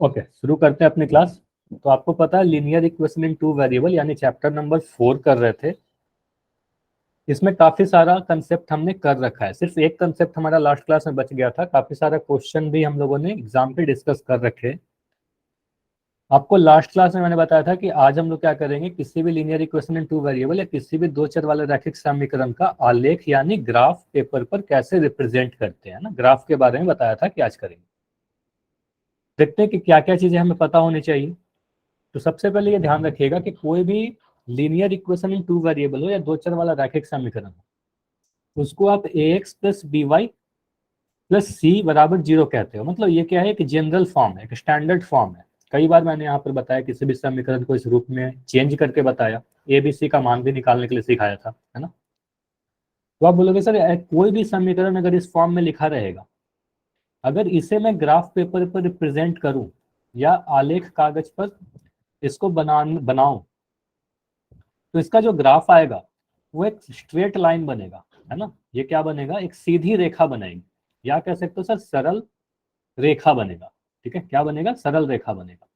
Okay, शुरू करते हैं अपनी क्लास। तो आपको पता है linear equation in two variable यानी चैप्टर नंबर 4 कर रहे थे। इसमें काफी सारा कंसेप्ट हमने कर रखा है, सिर्फ एक कंसेप्ट हमारा लास्ट क्लास में बच गया था। काफी सारा क्वेश्चन भी हम लोगों ने एग्जाम पे डिस्कस कर रखे। आपको लास्ट क्लास में मैंने बताया था कि आज हम लोग क्या करेंगे, किसी भी linear equation in two variable या किसी भी दो चर वाले रैखिक समीकरण का आलेख यानी ग्राफ पेपर पर कैसे रिप्रेजेंट करते हैं ना, ग्राफ के बारे में बताया था कि आज करेंगे। देखते हैं कि क्या क्या चीजें हमें पता होनी चाहिए। तो सबसे पहले ये ध्यान रखिएगा कि कोई भी linear equation in two variable हो या दो चर वाला रैखिक समीकरण हो, उसको आप ax plus B Y plus C बराबर 0 कहते हो। मतलब ये क्या है कि जनरल फॉर्म है, एक स्टैंडर्ड फॉर्म है। कई बार मैंने यहाँ पर बताया, किसी भी समीकरण को इस रूप में चेंज करके बताया, ए बी सी का मान भी निकालने के लिए सिखाया था, है ना। तो आप बोलोगे सर कोई भी समीकरण अगर इस फॉर्म में लिखा रहेगा, अगर इसे मैं ग्राफ पेपर पर रिप्रेजेंट करूं या आलेख कागज पर इसको बनाऊं, तो इसका जो ग्राफ आएगा वो एक स्ट्रेट लाइन बनेगा, है ना। ये क्या बनेगा, एक सीधी रेखा बनेगी, या कह सकते हो सर सरल रेखा बनेगा। ठीक है, क्या बनेगा, सरल रेखा बनेगा।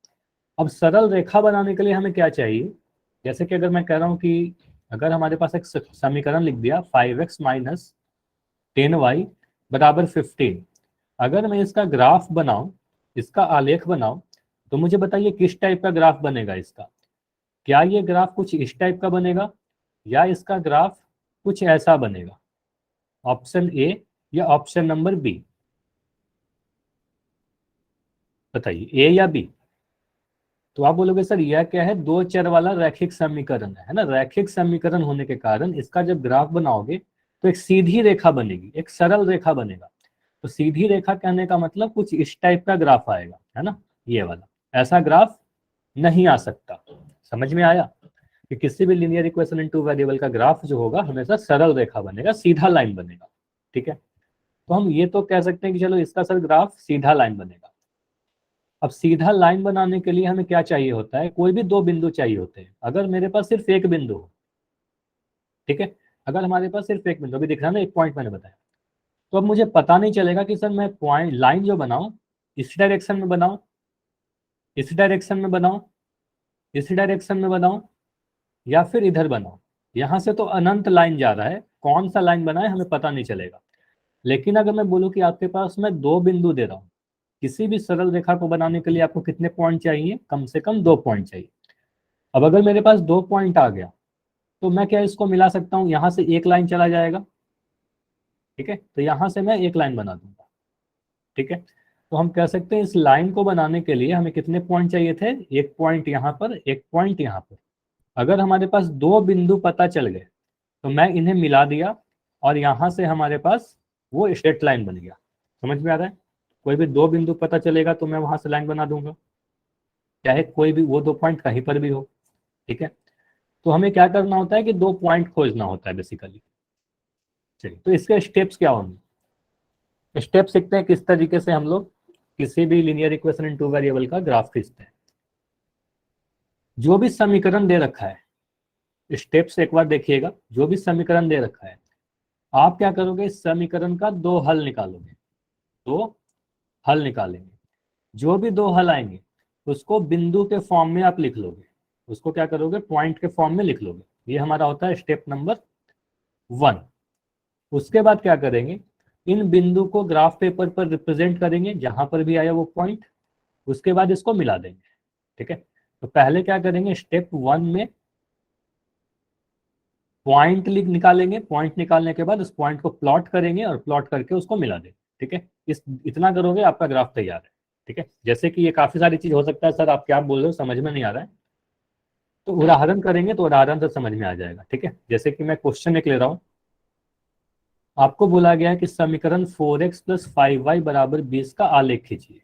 अब सरल रेखा बनाने के लिए हमें क्या चाहिए, जैसे कि अगर मैं कह रहा हूं कि अगर हमारे पास एक समीकरण लिख दिया 5x माइनस 10y बराबर 15, अगर मैं इसका ग्राफ बनाऊं, इसका आलेख बनाऊं, तो मुझे बताइए किस टाइप का ग्राफ बनेगा इसका। क्या ये ग्राफ कुछ इस टाइप का बनेगा, या इसका ग्राफ कुछ ऐसा बनेगा, ऑप्शन ए या ऑप्शन नंबर बी, बताइए ए या बी। तो आप बोलोगे सर यह क्या है, दो चर वाला रैखिक समीकरण है ना। रैखिक समीकरण होने के कारण इसका जब ग्राफ बनाओगे तो एक सीधी रेखा बनेगी, एक सरल रेखा बनेगा। तो सीधी रेखा कहने का मतलब कुछ इस टाइप का ग्राफ आएगा, है ना, ये वाला। ऐसा ग्राफ नहीं आ सकता। समझ में आया कि किसी भी linear equation in two variable का ग्राफ जो होगा हमेशा सरल रेखा बनेगा, सीधा लाइन बनेगा। ठीक है, तो हम ये तो कह सकते हैं कि चलो इसका सर ग्राफ सीधा लाइन बनेगा। अब सीधा लाइन बनाने के लिए हमें क्या चाहिए होता है, कोई भी दो बिंदु चाहिए होते हैं। अगर मेरे पास सिर्फ एक बिंदु हो, ठीक है, अगर हमारे पास सिर्फ एक बिंदु, अभी दिख रहा है ना, एक पॉइंट मैंने बताया, तो अब मुझे पता नहीं चलेगा कि सर मैं पॉइंट लाइन जो बनाऊं इस डायरेक्शन में बनाऊं, इस डायरेक्शन में बनाऊं, इस डायरेक्शन में बनाऊं, या फिर इधर बनाऊं। यहां से तो अनंत लाइन जा रहा है, कौन सा लाइन बनाए हमें पता नहीं चलेगा। लेकिन अगर मैं बोलूं कि आपके पास मैं दो बिंदु दे रहा हूं, किसी भी सरल रेखा को बनाने के लिए आपको कितने पॉइंट चाहिए, कम से कम 2 पॉइंट चाहिए। अब अगर मेरे पास 2 पॉइंट आ गया, तो मैं क्या इसको मिला सकता हूँ, यहां से एक लाइन चला जाएगा। ठीक है, तो यहां से मैं एक लाइन बना दूंगा। ठीक है, तो हम कह सकते हैं इस लाइन को बनाने के लिए हमें कितने पॉइंट चाहिए थे, एक पॉइंट यहाँ पर, एक पॉइंट यहाँ पर। अगर हमारे पास दो बिंदु पता चल गए तो मैं इन्हें मिला दिया, और यहां से हमारे पास वो स्ट्रेट लाइन बन गया। समझ में आ रहा है, कोई भी दो बिंदु पता चलेगा तो मैं वहां से लाइन बना दूंगा, चाहे कोई भी वो दो पॉइंट कहीं पर भी हो। ठीक है, तो हमें क्या करना होता है कि 2 पॉइंट खोजना होता है बेसिकली। चलिए, तो इसके स्टेप्स क्या होंगे, स्टेप सीखते हैं किस तरीके से हम लोग किसी भी linear equation in two variable का ग्राफ खींचते हैं। जो भी समीकरण दे रखा है, स्टेप्स एक बार देखिएगा। जो भी समीकरण दे रखा है, आप क्या करोगे, इस समीकरण का दो हल निकालोगे, दो हल निकालेंगे। जो भी दो हल आएंगे उसको बिंदु के फॉर्म में आप लिख लोगे, उसको क्या करोगे, पॉइंट के फॉर्म में लिख लोगे। ये हमारा होता है स्टेप नंबर 1। उसके बाद क्या करेंगे, इन बिंदु को ग्राफ पेपर पर रिप्रेजेंट करेंगे, जहां पर भी आया वो पॉइंट। उसके बाद इसको मिला देंगे। ठीक है, तो पहले क्या करेंगे, स्टेप 1 में पॉइंट निकालेंगे। पॉइंट निकालने के बाद उस पॉइंट को प्लॉट करेंगे और प्लॉट करके उसको मिला देंगे। ठीक है, इस इतना करोगे आपका ग्राफ तैयार है। ठीक है, जैसे कि ये काफी सारी चीज हो सकता है सर आप क्या बोल रहे हो समझ में नहीं आ रहा है, तो उदाहरण करेंगे तो उदाहरण से समझ में आ जाएगा। ठीक है, जैसे कि मैं क्वेश्चन एक ले रहा हूँ, आपको बोला गया है कि समीकरण 4x प्लस 5y बराबर 20 का आलेख खींचिए।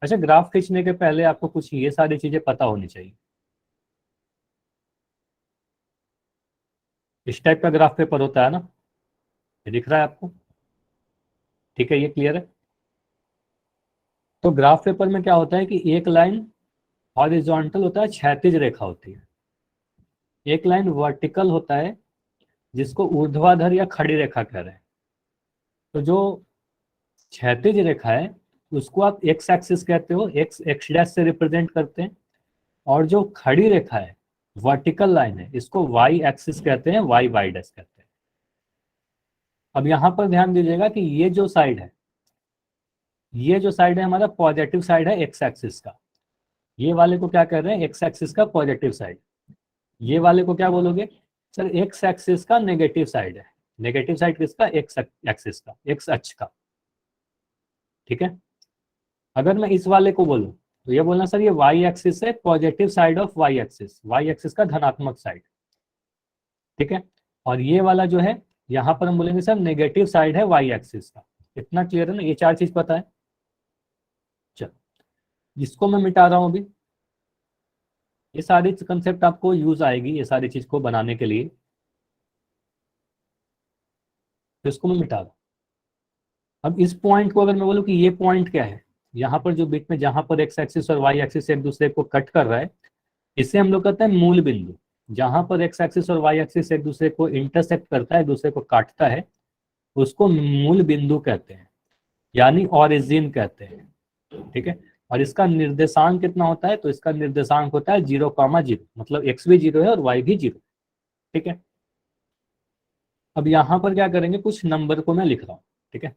अच्छा, ग्राफ खींचने के पहले आपको कुछ ये सारी चीजें पता होनी चाहिए। इस टाइप का ग्राफ पेपर होता है ना, ये दिख रहा है आपको। ठीक है, ये क्लियर है। तो ग्राफ पेपर में क्या होता है कि एक लाइन हॉरिजॉन्टल होता है, क्षैतिज रेखा होती है। एक लाइन वर्टिकल होता है, जिसको ऊर्ध्वाधर या खड़ी रेखा कह रहे हैं। तो जो क्षैतिज रेखा है उसको आप एक्स एक्सिस कहते हो, एक्स एक्स डैश से रिप्रेजेंट करते हैं, और जो खड़ी रेखा है वर्टिकल लाइन है इसको वाई एक्सिस कहते हैं, वाई वाई डैश कहते हैं। अब यहाँ पर ध्यान दीजिएगा कि ये जो साइड है हमारा पॉजिटिव साइड है एक्स एक्सिस का। ये वाले को क्या कर रहे हैं, एक्स एक्सिस का पॉजिटिव साइड। ये वाले को क्या बोलोगे सर, एक्स एक्सिस का नेगेटिव साइड है। नेगेटिव साइड किसका, एक्स एक्सिस का, एक्स अक्ष का। ठीक है। अगर मैं इस वाले को बोलूं तो ये बोलना सर ये वाई एक्सिस है, positive side of Y axis, Y axis का धनात्मक साइड। ठीक है। और ये वाला जो है यहाँ पर हम बोलेंगे सर नेगेटिव साइड है वाई एक्सिस का। इतना क्लियर है ना, ये चार चीज पता है। चलो इसको मैं मिटा रहा हूं अभी। ये सारी कंसेप्ट आपको यूज आएगी ये सारी चीज को बनाने के लिए, तो इसको मैं मिटा रहा हूं। अब इस पॉइंट को अगर मैं बोलूं कि ये पॉइंट क्या है, यहाँ पर जो बीच में जहां पर एक्स एक्सिस और वाई एक्सिस एक दूसरे को कट कर रहा है, इसे हम लोग कहते हैं मूल बिंदु। जहां पर एक्स एक्सिस और वाई एक्सिस एक दूसरे को इंटरसेक्ट करता है, दूसरे को काटता है, उसको मूल बिंदु कहते हैं, यानी ऑरिजिन कहते हैं। ठीक है। और इसका निर्देशांक कितना होता है, तो इसका निर्देशांक होता है 0,0, मतलब एक्स भी 0 है और वाई भी 0। ठीक है। अब यहाँ पर क्या करेंगे, कुछ नंबर को मैं लिख रहा हूँ। ठीक है।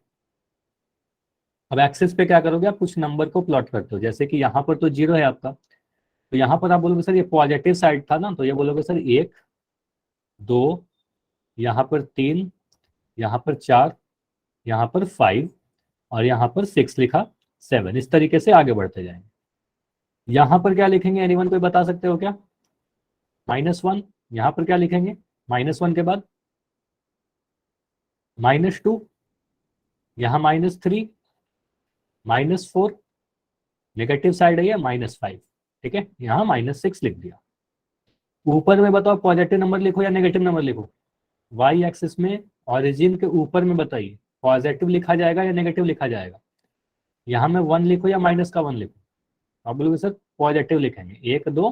अब एक्सिस पे क्या करोगे, आप कुछ नंबर को प्लॉट करते हो, जैसे कि यहाँ पर तो 0 है आपका, तो यहाँ पर आप बोलोगे सर ये पॉजिटिव साइड था ना, तो ये बोलोगे सर 1, 2, यहाँ पर 3, यहाँ पर 4, यहाँ पर 5, और यहाँ पर 6 लिखा, 7। इस तरीके से आगे बढ़ते जाएंगे। यहाँ पर क्या लिखेंगे, एनीवन कोई बता सकते हो क्या, -1। यहाँ पर क्या लिखेंगे, -1 के बाद -2, यहाँ -3, -4, नेगेटिव साइड है ये -5। ठीक है। यहाँ -6 लिख दिया। ऊपर में बताओ पॉजिटिव नंबर लिखो या नेगेटिव नंबर लिखो, वाई एक्सिस में ऑरिजिन के ऊपर में बताइए, पॉजिटिव लिखा जाएगा या नेगेटिव लिखा जाएगा। यहाँ में 1 लिखो या -1 लिखो। आप बोलोगे सर पॉजिटिव लिखेंगे, 1, 2,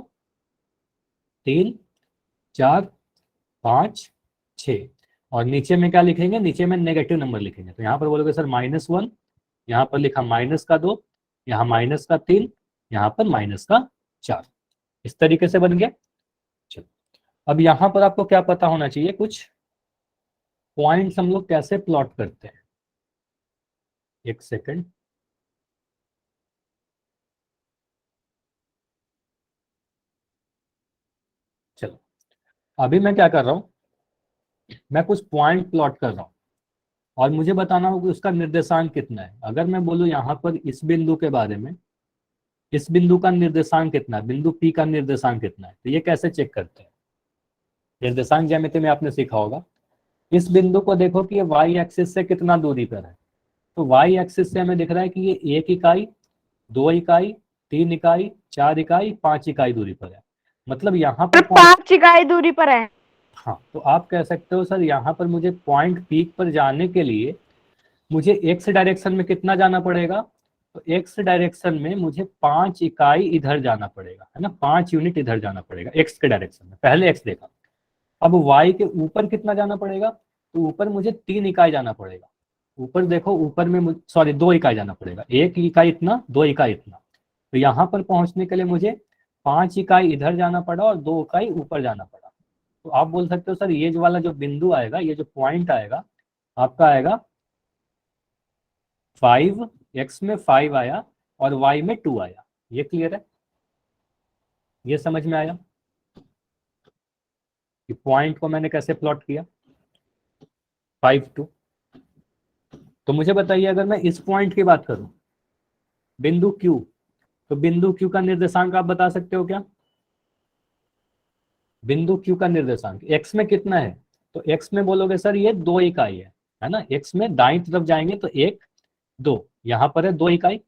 3, 4, 5, 6। और नीचे में क्या लिखेंगे, नीचे में नेगेटिव नंबर लिखेंगे। तो यहाँ पर बोलोगे सर -1, यहाँ पर लिखा -2, यहाँ -3, यहाँ पर -4। इस तरीके से बन गया। चलो अब यहाँ पर आपको क्या पता होना चाहिए, कुछ पॉइंट्स हम लोग कैसे प्लॉट करते हैं। एक सेकंड। चलो अभी मैं क्या कर रहा हूँ, मैं कुछ पॉइंट प्लॉट कर रहा हूँ और मुझे बताना होगा कि उसका निर्देशांक कितना है। अगर मैं बोलूँ यहाँ पर इस बिंदु के बारे में, इस बिंदु का निर्देशांक कितना है, बिंदु पी का निर्देशांक कितना है, तो ये कैसे चेक करते हैं। निर्देशांक ज्यामिति में आपने सीखा होगा, इस बिंदु को देखो कि ये वाई एक्सिस से कितना दूरी पर है। तो वाई एक्सिस से हमें दिख रहा है कि ये 1 इकाई, 2 इकाई, 3 इकाई, 4 इकाई, 5 इकाई दूरी पर है। मतलब यहाँ पर 5 इकाई दूरी पर है। हाँ, तो आप कह सकते हो सर यहाँ पर मुझे पॉइंट पीक पर जाने के लिए मुझे एक्स डायरेक्शन में कितना जाना पड़ेगा, तो एक्स डायरेक्शन में मुझे 5 इकाई इधर जाना पड़ेगा, है ना, 5 यूनिट इधर जाना पड़ेगा एक्स के डायरेक्शन में। पहले एक्स देखा। अब वाई के ऊपर कितना जाना पड़ेगा, तो ऊपर मुझे 3 इकाई जाना पड़ेगा। ऊपर देखो, ऊपर में सॉरी 2 इकाई जाना पड़ेगा, 1 इकाई इतना, 2 इकाई इतना। तो यहाँ पर पहुंचने के लिए मुझे 5 इकाई इधर जाना पड़ा और 2 इकाई ऊपर जाना पड़ा। तो आप बोल सकते हो सर ये जो वाला जो बिंदु आएगा, ये जो पॉइंट आएगा आपका आएगा 5, एक्स में 5 आया और वाई में 2 आया। ये क्लियर है, ये समझ में आया कि पॉइंट को मैंने कैसे प्लॉट किया, 5, 2। तो मुझे बताइए अगर मैं इस पॉइंट की बात करूं, बिंदु क्यू, तो बिंदु क्यू का निर्देशांक आप बता सकते हो क्या। बिंदु क्यू का निर्देशांक एक्स में कितना है, तो एक्स में बोलोगे सर ये 2 इकाई है ना। एक्स में दाईं तरफ जाएंगे तो 1, 2, यहाँ पर है 2 इकाई।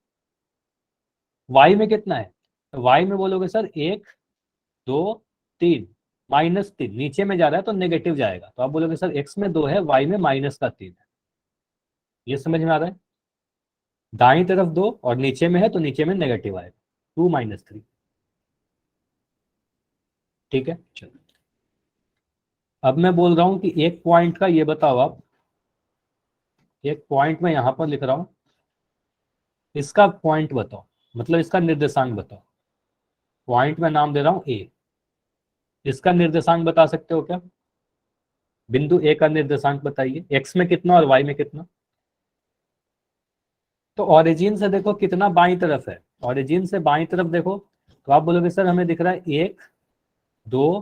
वाई में कितना है, तो वाई में बोलोगे सर 1, 2, 3, -3, नीचे में जा रहा है तो नेगेटिव जाएगा, तो आप बोलोगे सर एक्स में 2 है, वाई में -3 है। ये समझ में आ रहा है, दाईं तरफ 2 और नीचे में है तो नीचे में नेगेटिव आएगा, 2 -3। ठीक है। चलो अब मैं बोल रहा हूं कि एक पॉइंट का ये बताओ आप, एक पॉइंट में यहां पर लिख रहा हूं, इसका पॉइंट बताओ, मतलब इसका निर्देशांक बताओ। पॉइंट में नाम दे रहा हूं ए, इसका निर्देशांक बता सकते हो क्या? बिंदु ए का निर्देशांक बताइए, एक्स में कितना और वाई में कितना। तो ओरिजिन से देखो कितना बाईं तरफ है, ओरिजिन से बाईं तरफ देखो, तो आप बोलोगे सर हमें दिख रहा है 1 2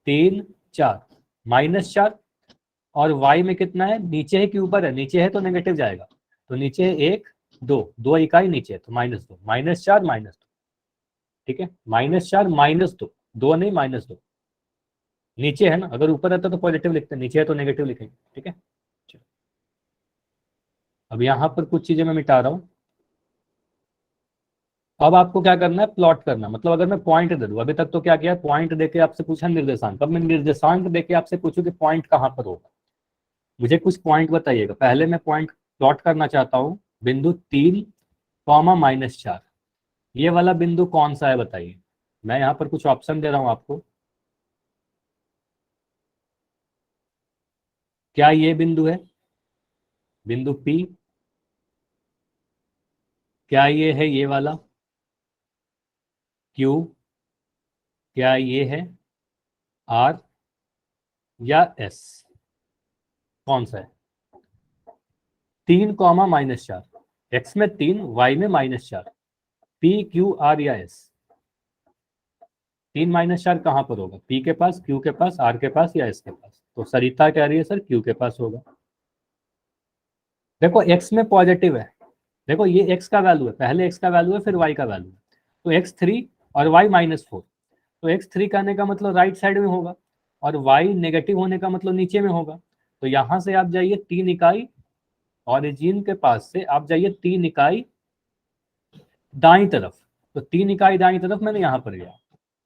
3 4, -4। और वाई में कितना है, नीचे है कि ऊपर है? नीचे है तो नेगेटिव जाएगा, तो नीचे है 1 2, 2 इकाई नीचे है तो -2, -4 -2। ठीक है, -4 -2, 2 नहीं -2, नीचे है ना, अगर ऊपर रहता तो पॉजिटिव लिखते, नीचे है तो नेगेटिव लिखेंगे। ठीक है, चलो। अब यहाँ पर कुछ चीजें मैं मिटा रहा हूँ। अब आपको क्या करना है, प्लॉट करना। मतलब अगर मैं पॉइंट दे दूं, अभी तक तो क्या किया, पॉइंट देके आपसे पूछा निर्देशांक, अब मैं निर्देशांक देके आपसे पूछूं कि पॉइंट कहाँ पर होगा। मुझे कुछ पॉइंट बताइएगा। पहले मैं पॉइंट प्लॉट करना चाहता हूँ, बिंदु 3 कॉमा -4। ये वाला बिंदु कौन सा है बताइए। मैं यहाँ पर कुछ ऑप्शन दे रहा हूँ आपको। क्या ये बिंदु है, बिंदु पी? क्या ये है ये वाला क्यू? क्या ये है आर या एस? कौन सा है? 3 कॉमा -4, एक्स में 3 वाई में -4, पी क्यू आर या एस। 3 -4 कहाँ पर होगा, पी के पास, क्यू के पास, आर के पास या एस के पास? तो सरिता कह रही है सर क्यू के पास होगा। देखो एक्स में पॉजिटिव है, देखो ये एक्स का वैल्यू है, पहले एक्स का वैल्यू है फिर वाई का वैल्यू है, तो x3 और y -4, तो x3 करने का मतलब राइट साइड में होगा और y नेगेटिव होने का मतलब नीचे में होगा। तो यहां से आप जाइए 3 इकाई, ऑरिजिन के पास से आप जाइए 3 इकाई दाई तरफ, तो 3 इकाई दाई तरफ मैंने यहाँ पर गया।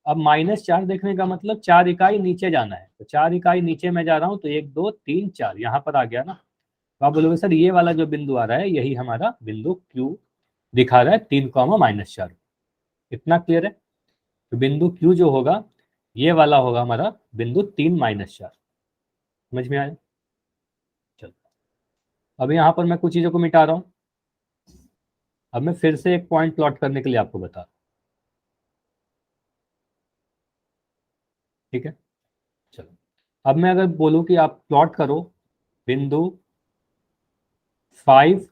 अब -4 देखने का मतलब 4 इकाई नीचे जाना है, तो 4 इकाई नीचे में जा रहा हूँ, तो 1 2 3 4 यहाँ पर आ गया ना। तो आप बोलोगे सर ये वाला जो बिंदु आ रहा है यही हमारा बिंदु क्यू दिखा रहा है, 3 कॉमा -4। इतना क्लियर है? तो बिंदु क्यू जो होगा ये वाला होगा हमारा बिंदु 3 -4। समझ में आया? चलो, अब यहाँ पर मैं कुछ चीजों को मिटा रहा हूँ। अब मैं फिर से एक पॉइंट प्लॉट करने के लिए आपको बता रहा हूं। ठीक है, चलो। अब मैं अगर बोलूं कि आप प्लॉट करो बिंदु 5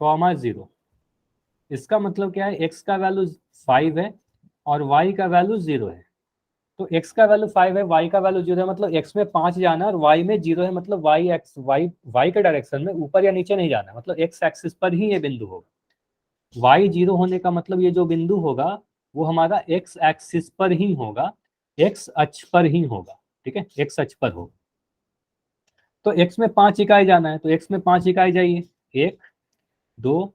कॉमा 0, इसका मतलब क्या है, एक्स का वैल्यू 5 है और वाई का वैल्यू 0 है। तो x का वैल्यू 5 है, y का वैल्यू 0 है, मतलब x में 5 जाना है और y में 0 है, मतलब y के डायरेक्शन में ऊपर या नीचे नहीं जाना है, मतलब x एक्सिस पर ही ये बिंदु होगा। y 0 होने का मतलब ये जो बिंदु होगा वो हमारा x एक्सिस पर ही होगा, x अक्ष पर ही होगा। ठीक है, x अक्ष पर होगा। तो x में 5 इकाई जाना है, तो x में 5 इकाई जाइए, 1 2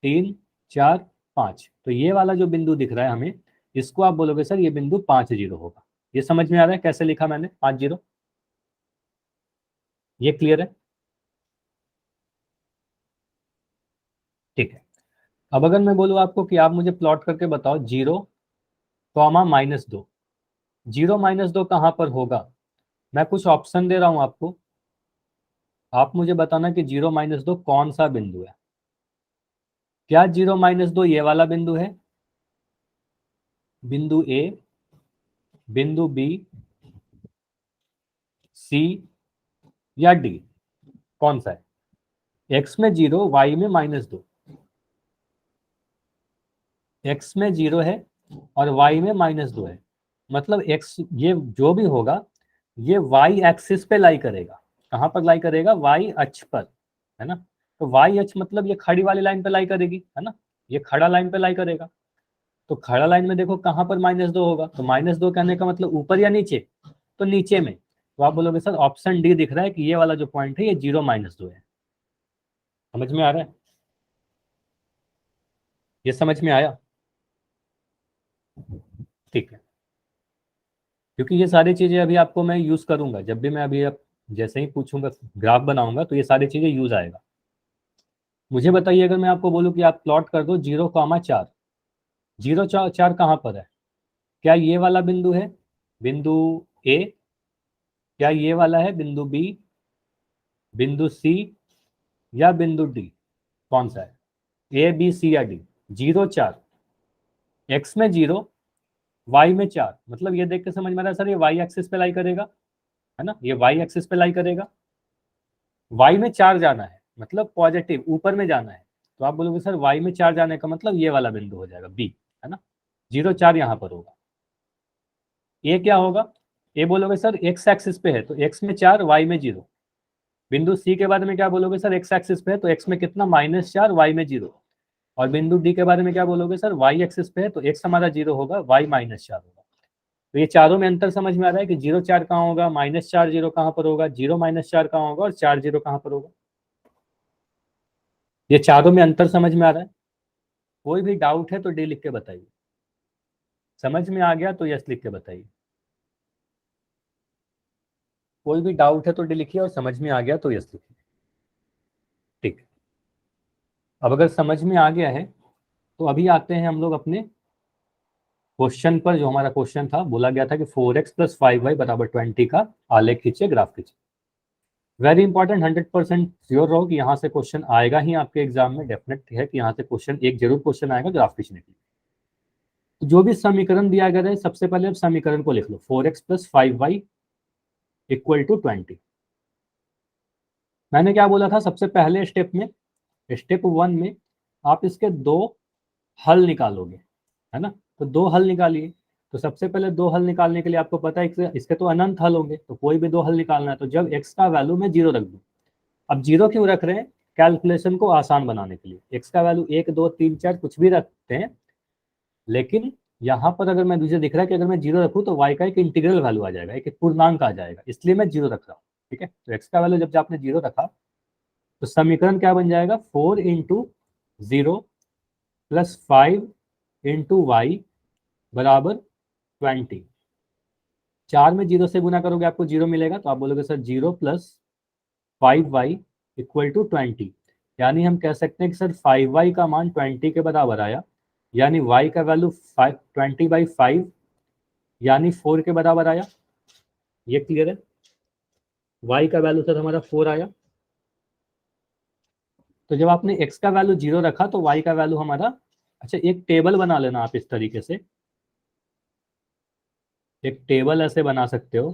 3 4 5। तो ये वाला जो बिंदु दिख रहा है हमें, इसको आप बोलोगे सर ये बिंदु 5 0 होगा। ये समझ में आ रहा है कैसे लिखा मैंने 5 0? ये क्लियर है? ठीक है। अब अगर मैं बोलूँ आपको कि आप मुझे प्लॉट करके बताओ 0 कॉमा -2, 0 -2 कहाँ पर होगा। मैं कुछ ऑप्शन दे रहा हूं आपको, आप मुझे बताना कि 0 - 2 कौन सा बिंदु है। क्या 0 - 2 ये वाला बिंदु है, बिंदु ए, बिंदु बी, सी या डी? कौन सा है? एक्स में 0, वाई में -2, एक्स में 0 है और वाई में -2 है, मतलब एक्स ये जो भी होगा ये वाई एक्सिस पे लाई करेगा। कहाँ पर लाई करेगा, वाई अक्ष पर, है ना। तो वाई अक्ष मतलब ये खड़ी वाली लाइन पे लाई करेगी, है ना, ये खड़ा लाइन पे लाई करेगा। तो खड़ा लाइन में देखो कहाँ पर -2 होगा, तो -2 कहने का मतलब ऊपर या नीचे, तो नीचे में। तो आप बोलोगे सर ऑप्शन डी दिख रहा है कि ये वाला जो पॉइंट है ये 0 - 2 है। समझ में आ रहा है? ये समझ में आया? ठीक है, क्योंकि ये सारी चीजें अभी आपको मैं यूज करूंगा, जब भी मैं अभी अब जैसे ही पूछूंगा ग्राफ बनाऊंगा तो ये सारी चीजें यूज आएगा। मुझे बताइए अगर मैं आपको बोलूं कि आप प्लॉट कर दो 0 कॉमा 4, 0 4 कहाँ पर है? क्या ये वाला बिंदु है, बिंदु ए? क्या ये वाला है बिंदु बी, बिंदु सी या बिंदु डी? कौन सा है? ए बी सी या डी, 0 4, एक्स में 0, वाई में 4, मतलब ये देख के समझ में आ रहा है सर ये वाई एक्सिस पे लाई करेगा, है ना, ये वाई एक्सिस पे लाई करेगा। वाई में 4 जाना है मतलब पॉजिटिव ऊपर में जाना है, तो आप बोलोगे सर वाई में 4 जाने का मतलब ये वाला बिंदु हो जाएगा बी, है ना, 0 4 यहाँ पर होगा। ए क्या होगा, ए बोलोगे सर एक्स एक्सिस पे है तो एक्स में 4, वाई में 0। बिंदु सी के बारे में क्या बोलोगे सर, एक्स एक्सिस पे है तो एक्स में कितना, -4, वाई में 0। और बिंदु डी के बारे में क्या बोलोगे सर, वाई एक्सिस पे है तो एक्स हमारा 0 होगा, वाई -4 होगा। तो ये चारों में अंतर समझ में आ रहा है कि 0 4 कहाँ होगा, -4 0 कहाँ पर होगा, 0 -4 कहाँ होगा और 4 0 कहाँ पर होगा। ये चारों में अंतर समझ में आ रहा है। कोई भी डाउट है तो डी लिख के बताइए, समझ में आ गया तो यस लिख के बताइए। कोई भी डाउट है तो डी लिखिए और समझ में आ गया तो यस लिखिए। ठीक, अब अगर समझ में आ गया है तो अभी आते हैं हम लोग अपने क्वेश्चन पर। जो हमारा क्वेश्चन था, बोला गया था कि 4x + 5y = 20 का आलेख खींचे, ग्राफ खींचे। वेरी इंपॉर्टेंट, 100% श्योर रहो कि यहाँ से क्वेश्चन आएगा ही आपके एग्जाम में, डेफिनेट है कि यहाँ से क्वेश्चन एक जरूर क्वेश्चन आएगा ग्राफ खींचने के लिए। तो जो भी समीकरण दिया गया है सबसे पहले अब समीकरण को लिख लो, 4x + 5y = 20। मैंने क्या बोला था सबसे पहले स्टेप में, स्टेप 1 में आप इसके दो हल निकालोगे, है ना, तो दो हल निकालिए। तो सबसे पहले दो हल निकालने के लिए आपको पता है कि इसके तो अनंत हल होंगे, तो कोई भी दो हल निकालना है तो जब x का वैल्यू मैं 0 रख दूं। अब 0 क्यों रख रहे हैं, कैलकुलेशन को आसान बनाने के लिए। x का वैल्यू 1 2 3 4 कुछ भी रखते हैं, लेकिन यहाँ पर अगर मैं मुझे दिख रहा है कि अगर मैं 0 रखूँ तो y का एक इंटीग्रल वैल्यू आ जाएगा, एक पूर्णांक आ जाएगा, इसलिए मैं 0 रख रहा हूँ। ठीक है, तो x का वैल्यू जब आपने 0 रखा तो समीकरण क्या बन जाएगा, 4 × 0 + 5 × y = 20। 4 में 0 से गुना करोगे आपको 0 मिलेगा, तो आप बोलोगे सर 0 + 5y = 20। यानी हम कह सकते हैं कि सर 5y का मान 20 के बराबर आया, यानी y का वैल्यू 20/5 यानी 4 के बराबर आया। ये क्लियर है, y का वैल्यू सर हमारा 4 आया। तो जब आपने x का वैल्यू 0 रखा तो y का वैल्यू हमारा, अच्छा एक टेबल बना लेना आप इस तरीके से, एक टेबल ऐसे बना सकते हो।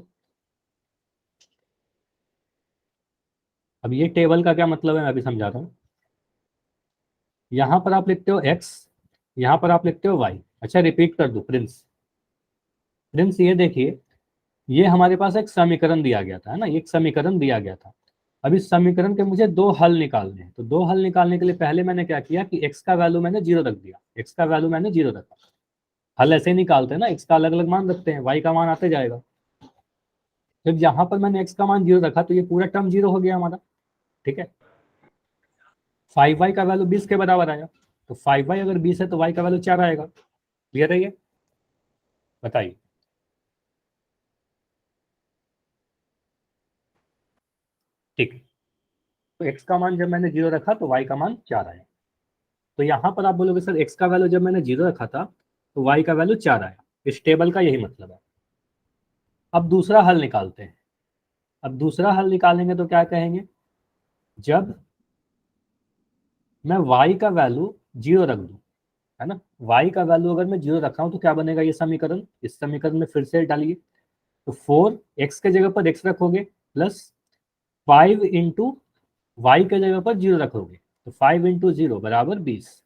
अब ये टेबल का क्या मतलब है मैं अभी समझा रहा हूँ। यहाँ पर आप लिखते हो x, यहाँ पर आप लिखते हो y। अच्छा रिपीट कर दो प्रिंस, प्रिंस ये देखिए, ये हमारे पास एक समीकरण दिया गया था, है ना, एक समीकरण दिया गया था। अब इस समीकरण के मुझे दो हल निकालने हैं, तो दो हल निकालने के लिए पहले मैंने क्या किया कि x का वैल्यू मैंने 0 रख दिया, x का वैल्यू मैंने 0 रखा। हल ऐसे ही निकालते हैं ना, x का अलग अलग मान रखते हैं, y का मान आते जाएगा। जब यहाँ पर मैंने x का मान 0 रखा तो ये पूरा टर्म 0 हो गया हमारा। ठीक है, 5y का वैल्यू 20 के बराबर आया, तो 5y अगर 20 है तो y का वैल्यू 4 आएगा। क्लियर है ये, बताइए। ठीक है, तो x का मान जब मैंने 0 रखा तो y का मान 4 आया। तो यहाँ पर आप बोलोगे सर x का वैल्यू जब मैंने 0 रखा था तो y का वैल्यू 4 आया, इस टेबल का यही मतलब है। अब दूसरा हल निकालते हैं। अब दूसरा हल निकालेंगे तो क्या कहेंगे, जब मैं y का वैल्यू 0 रख दूं, है ना, y का वैल्यू अगर मैं 0 रखा हूं तो क्या बनेगा ये समीकरण, इस समीकरण में फिर से डालिए। तो 4 x के जगह पर x रखोगे प्लस 5 × y के जगह पर 0 रखोगे, तो 5 × 0 = 20।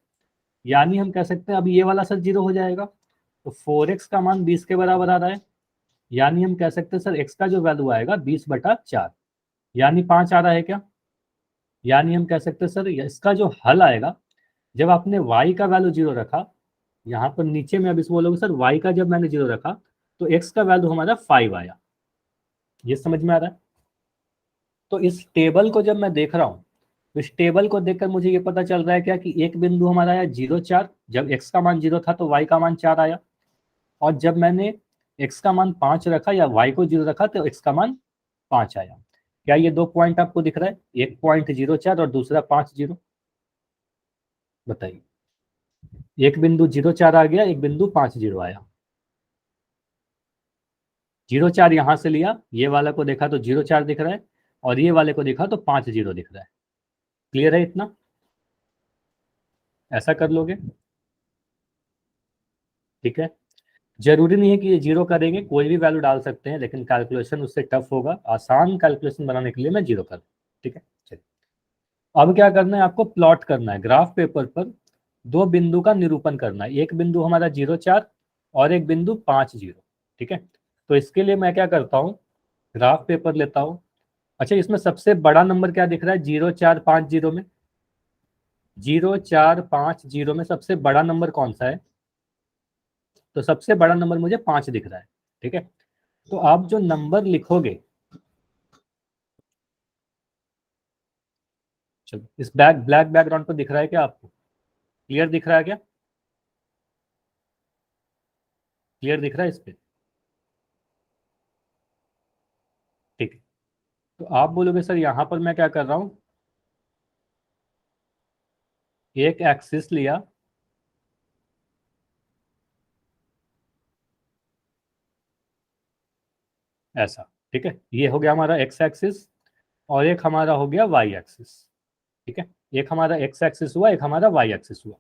यानी हम कह सकते हैं अब ये वाला सर 0 हो जाएगा, तो 4x का मान 20 के बराबर आ रहा है, यानी हम कह सकते हैं सर x का जो वैल्यू आएगा 20/4, यानी 5 आ रहा है क्या। यानी हम कह सकते हैं सर इसका जो हल आएगा, जब आपने y का वैल्यू 0 रखा, यहाँ पर नीचे में अब इस बोलोगे सर y का जब मैंने 0 रखा तो x का वैल्यू हमारा 5 आया। ये समझ में आ रहा है। तो इस टेबल को जब मैं देख रहा हूँ तो इस टेबल को देखकर मुझे ये पता चल रहा है क्या कि एक बिंदु हमारा आया 0 4, जब x का मान 0 था तो y का मान 4 आया, और जब मैंने x का मान 5 रखा या y को 0 रखा तो x का मान 5 आया। क्या ये दो पॉइंट आपको दिख रहा है, एक पॉइंट 0 4 और दूसरा 5 0, बताइए। एक बिंदु 0 4 आ गया, एक बिंदु 5 0 आया। 0 4 यहां से लिया, ये वाला को देखा तो 0 4 दिख रहा है, और ये वाले को देखा तो 5 0 दिख रहा है। क्लियर है इतना। ऐसा कर लोगे, ठीक है। जरूरी नहीं है कि ये जीरो करेंगे, कोई भी वैल्यू डाल सकते हैं, लेकिन कैलकुलेशन उससे टफ होगा। आसान कैलकुलेशन बनाने के लिए मैं जीरो कर दूं, ठीक है। चलिए, अब क्या करना है, आपको प्लॉट करना है ग्राफ पेपर पर, दो बिंदु का निरूपण करना है। एक बिंदु हमारा 0 4 और एक बिंदु 5 0, ठीक है। तो इसके लिए मैं क्या करता हूँ, ग्राफ पेपर लेता हूँ। अच्छा, इसमें सबसे बड़ा नंबर क्या दिख रहा है 0 4 5 0 में? 0 4 5 0 में सबसे बड़ा नंबर कौन सा है? तो सबसे बड़ा नंबर मुझे 5 दिख रहा है, ठीक है। तो आप जो नंबर लिखोगे, चलो इस ब्लैक बैकग्राउंड पर दिख रहा है क्या आपको? क्लियर दिख रहा है क्या? क्लियर दिख रहा है इस पे? ठीक है। तो आप बोलोगे सर यहाँ पर मैं क्या कर रहा हूँ, एक एक्सिस लिया, ऐसा, ठीक है। ये हो गया हमारा एक्स एक्सिस, और एक हमारा हो गया वाई एक्सिस, ठीक है। एक हमारा एक्स एक्सिस हुआ, एक हमारा वाई एक्सिस हुआ।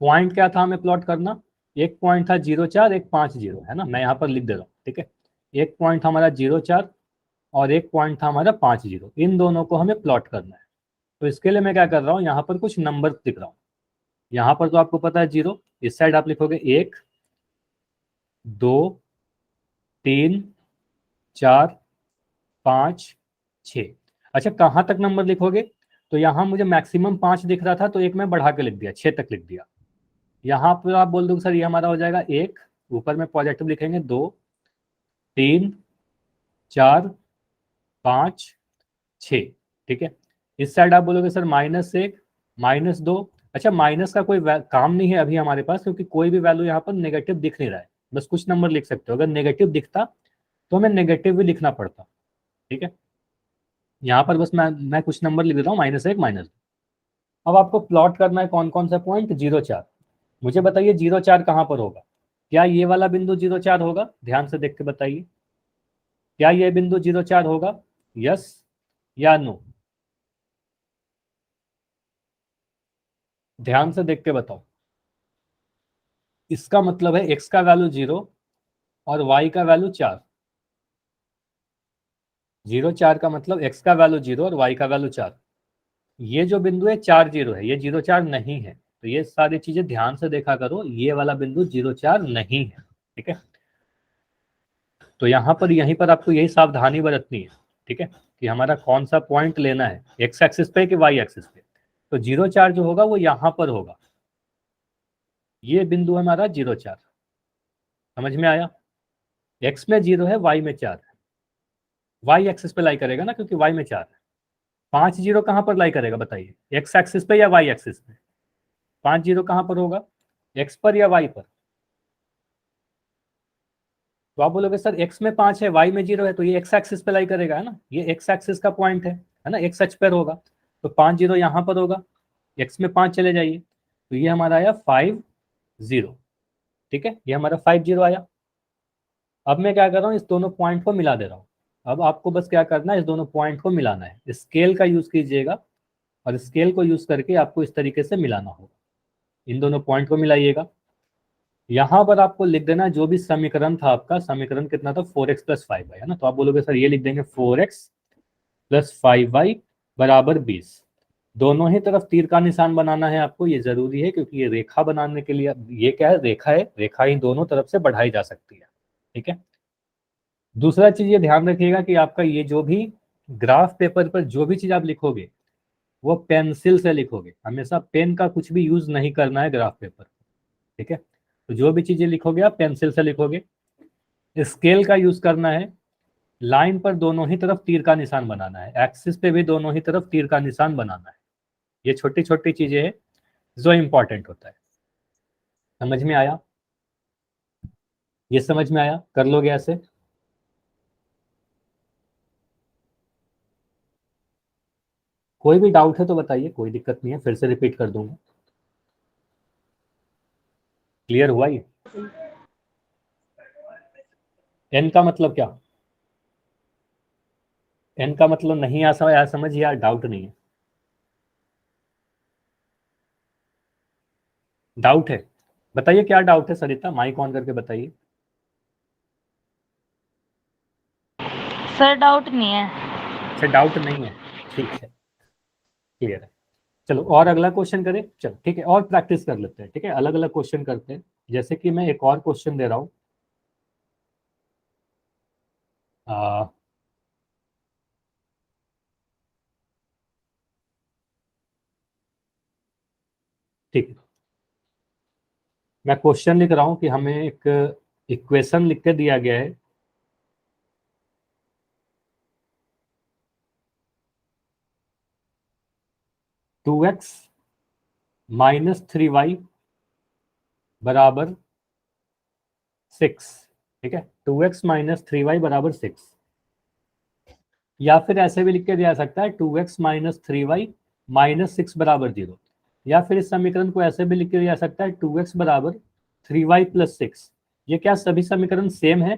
पॉइंट क्या था हमें प्लॉट करना? एक पॉइंट था 0 4, एक 5 0, है ना। मैं यहाँ पर लिख दे रहा हूँ, ठीक है। एक पॉइंट हमारा 0 4 और एक पॉइंट था हमारा 5 0, इन दोनों को हमें प्लॉट करना है। तो इसके लिए मैं क्या कर रहा हूँ, यहाँ पर कुछ नंबर लिख रहा हूँ। यहाँ पर तो आपको पता है 0, इस साइड आप लिखोगे 1 2 3 4 5 6। अच्छा, कहाँ तक नंबर लिखोगे? तो यहाँ मुझे मैक्सिमम 5 दिख रहा था, तो एक मैं बढ़ा के लिख दिया, 6 तक लिख दिया। यहाँ पर आप बोल दो सर ये हमारा हो जाएगा 1, ऊपर में पॉजिटिव लिखेंगे 2 3 4 5 6, ठीक है। इस साइड आप बोलोगे सर -1 -2। अच्छा, माइनस का कोई काम नहीं है अभी हमारे पास, क्योंकि कोई भी वैल्यू यहाँ पर नेगेटिव दिख नहीं रहा है। बस कुछ नंबर लिख सकते हो, अगर नेगेटिव दिखता तो हमें नेगेटिव भी लिखना पड़ता, ठीक है। यहाँ पर बस मैं कुछ नंबर लिख देता हूँ, -1 -2। अब आपको प्लॉट करना है कौन कौन सा पॉइंट, 0 4। मुझे बताइए 0 4 कहाँ पर होगा? क्या ये वाला बिंदु 0 4 होगा? ध्यान से देख के बताइए, क्या ये बिंदु 0 4 होगा? यस या नो? ध्यान से देख के बताओ। इसका मतलब है x का वैल्यू 0 और y का वैल्यू 4। 0 4 का मतलब x का वैल्यू 0 और y का वैल्यू 4। ये जो बिंदु है 4 0 है, ये 0 4 नहीं है। तो ये सारी चीजें ध्यान से देखा करो, ये वाला बिंदु 0 4 नहीं है, ठीक है। तो यहाँ पर यहीं पर आपको यही सावधानी बरतनी है, ठीक है, कि हमारा कौन सा पॉइंट लेना है, एक्स एक्सिस पे कि वाई एक्सिस पे। तो 0 4 जो होगा वो यहाँ पर होगा, ये बिंदु है हमारा 0 4। समझ में आया? एक्स में 0 है, वाई में 4 है। वाई एक्सिस पे लाई करेगा ना, क्योंकि वाई में 4 है। 5 0 कहाँ पर लाई करेगा बताइए, एक्स एक्सिस पे या वाई एक्सिस पे? 5 0 कहाँ पर होगा, एक्स पर या वाई पर? तो आप बोलोगे सर एक्स में 5 है, वाई में 0 है, तो ये एक्स एक्सिस पे लाई करेगा, है ना। ये एक्स एक्सिस का पॉइंट है ना, एक्स अक्ष पर होगा। तो 5 0 यहाँ पर होगा, एक्स में 5 चले जाइए, तो ये हमारा आया 5 0, ठीक है। ये हमारा 5 0 आया। अब मैं क्या कर रहा हूँ, इस दोनों पॉइंट को मिला दे रहा हूँ। अब आपको बस क्या करना है, इस दोनों पॉइंट को मिलाना है। स्केल का यूज कीजिएगा, और स्केल को यूज करके आपको इस तरीके से मिलाना होगा। इन दोनों पॉइंट को मिलाइएगा। यहाँ पर आपको लिख देना जो भी समीकरण था आपका, समीकरण कितना था, 4x + 5y, है ना। तो आप बोलोगे सर ये लिख देंगे 4x + 5y = 20। दोनों ही तरफ तीर का निशान बनाना है आपको, ये जरूरी है, क्योंकि ये रेखा बनाने के लिए, ये क्या है, रेखा है, रेखा ही दोनों तरफ से बढ़ाई जा सकती है, ठीक है। दूसरा चीज ये ध्यान रखिएगा कि आपका ये जो भी ग्राफ पेपर पर जो भी चीज आप लिखोगे, वो पेंसिल से लिखोगे। हमेशा पेन का कुछ भी यूज नहीं करना है ग्राफ पेपर, ठीक है। तो जो भी चीजें लिखोगे आप पेंसिल से लिखोगे। स्केल का यूज करना है, लाइन पर दोनों ही तरफ तीर का निशान बनाना है, एक्सिस पे भी दोनों ही तरफ तीर का निशान बनाना है। ये छोटी छोटी चीजें हैं जो इंपॉर्टेंट होता है। समझ में आया? ये समझ में आया? कर लोगे ऐसे? कोई भी डाउट है तो बताइए, कोई दिक्कत नहीं है, फिर से रिपीट कर दूंगा। क्लियर हुआ ये? एन का मतलब क्या? एन का मतलब नहीं आया समझ, या डाउट नहीं है? डाउट है? बताइए क्या डाउट है सरिता, माइक ऑन करके बताइए। सर डाउट नहीं है। अच्छा डाउट नहीं है, ठीक है, क्लियर है। चलो और अगला क्वेश्चन करें, चलो ठीक है, और प्रैक्टिस कर लेते हैं, ठीक है, अलग अलग क्वेश्चन करते हैं। जैसे कि मैं एक और क्वेश्चन दे रहा हूँ, ठीक है, मैं क्वेश्चन लिख रहा हूँ कि हमें एक इक्वेशन लिख के दिया गया है, टू एक्स माइनस 3y बराबर 6, ठीक है, 2x माइनस 3y बराबर 6। या फिर ऐसे भी लिख के दिया जा सकता है 2x माइनस 3y माइनस 6 बराबर 0। या फिर इस समीकरण को ऐसे भी लिख के दिया जा सकता है 2x बराबर 3y प्लस 6। ये क्या सभी समीकरण सेम है?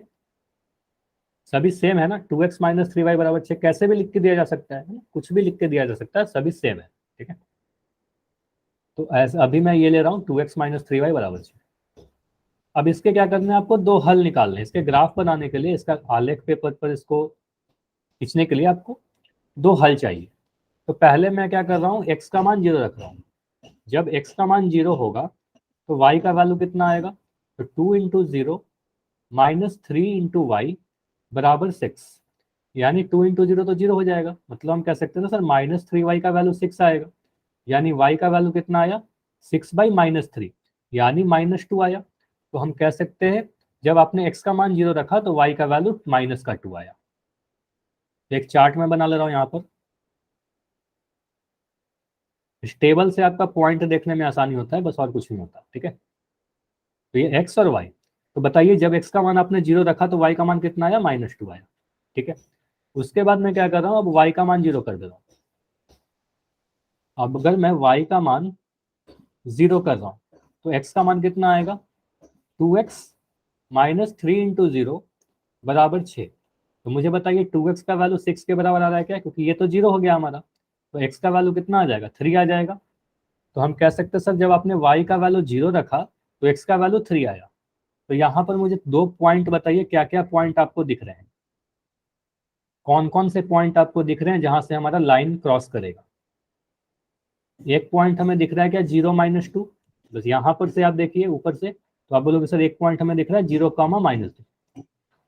सभी सेम है ना, 2x माइनस 3y बराबर 6 कैसे भी लिख के दिया जा सकता है ना? कुछ भी लिख के दिया जा सकता है, सभी सेम है, ठीक है। तो ऐसा अभी मैं ये ले रहा हूँ 2x माइनस 3y बराबर 6। अब इसके क्या करना है, आपको दो हल निकालने हैं। इसके ग्राफ बनाने के लिए, इसका आलेख पेपर पर इसको खींचने के लिए आपको दो हल चाहिए। तो पहले मैं क्या कर रहा हूँ, x का मान 0 रख रहा हूँ। जब x का मान 0 होगा तो y का वैल्यू कितना आएगा, तो 2 इंटू 0 माइनस 3 इंटू वाई बराबर 6। यानी 2 इंटू 0 तो 0 हो जाएगा, मतलब हम कह सकते हैं ना सर माइनस 3y का वैल्यू 6 आएगा। यानी y का वैल्यू कितना आया, 6/-3, यानी -2 आया। तो हम कह सकते हैं जब आपने x का मान 0 रखा तो y का वैल्यू -2 आया। एक चार्ट में बना ले रहा हूँ यहाँ पर। इस टेबल से आपका पॉइंट देखने में आसानी होता है, बस और कुछ नहीं होता, ठीक है। तो ये x और y, तो बताइए जब x का मान आपने 0 रखा तो y का मान कितना आया, -2 आया, ठीक है। उसके बाद मैं क्या कर रहा हूँ, अब y का मान 0 कर दे रहा हूँ। अब अगर मैं y का मान 0 कर रहा हूँ तो x का मान कितना आएगा, 2x माइनस 3 इंटू 0 बराबर 6। तो मुझे बताइए 2x का वैल्यू 6 के बराबर आ रहा है क्या, क्योंकि ये तो 0 हो गया हमारा, तो x का वैल्यू कितना आ जाएगा, 3 आ जाएगा। तो हम कह सकते हैं सर जब आपने y का वैल्यू 0 रखा तो x का वैल्यू 3 आया। तो यहाँ पर मुझे दो पॉइंट बताइए, क्या क्या पॉइंट आपको दिख रहे हैं, कौन कौन से पॉइंट आपको दिख रहे हैं जहां से हमारा लाइन क्रॉस करेगा। एक पॉइंट हमें दिख रहा है क्या, 0-2, बस यहाँ पर से आप देखिए ऊपर से, तो आप बोलोगे सर एक पॉइंट हमें दिख रहा है 0, -2।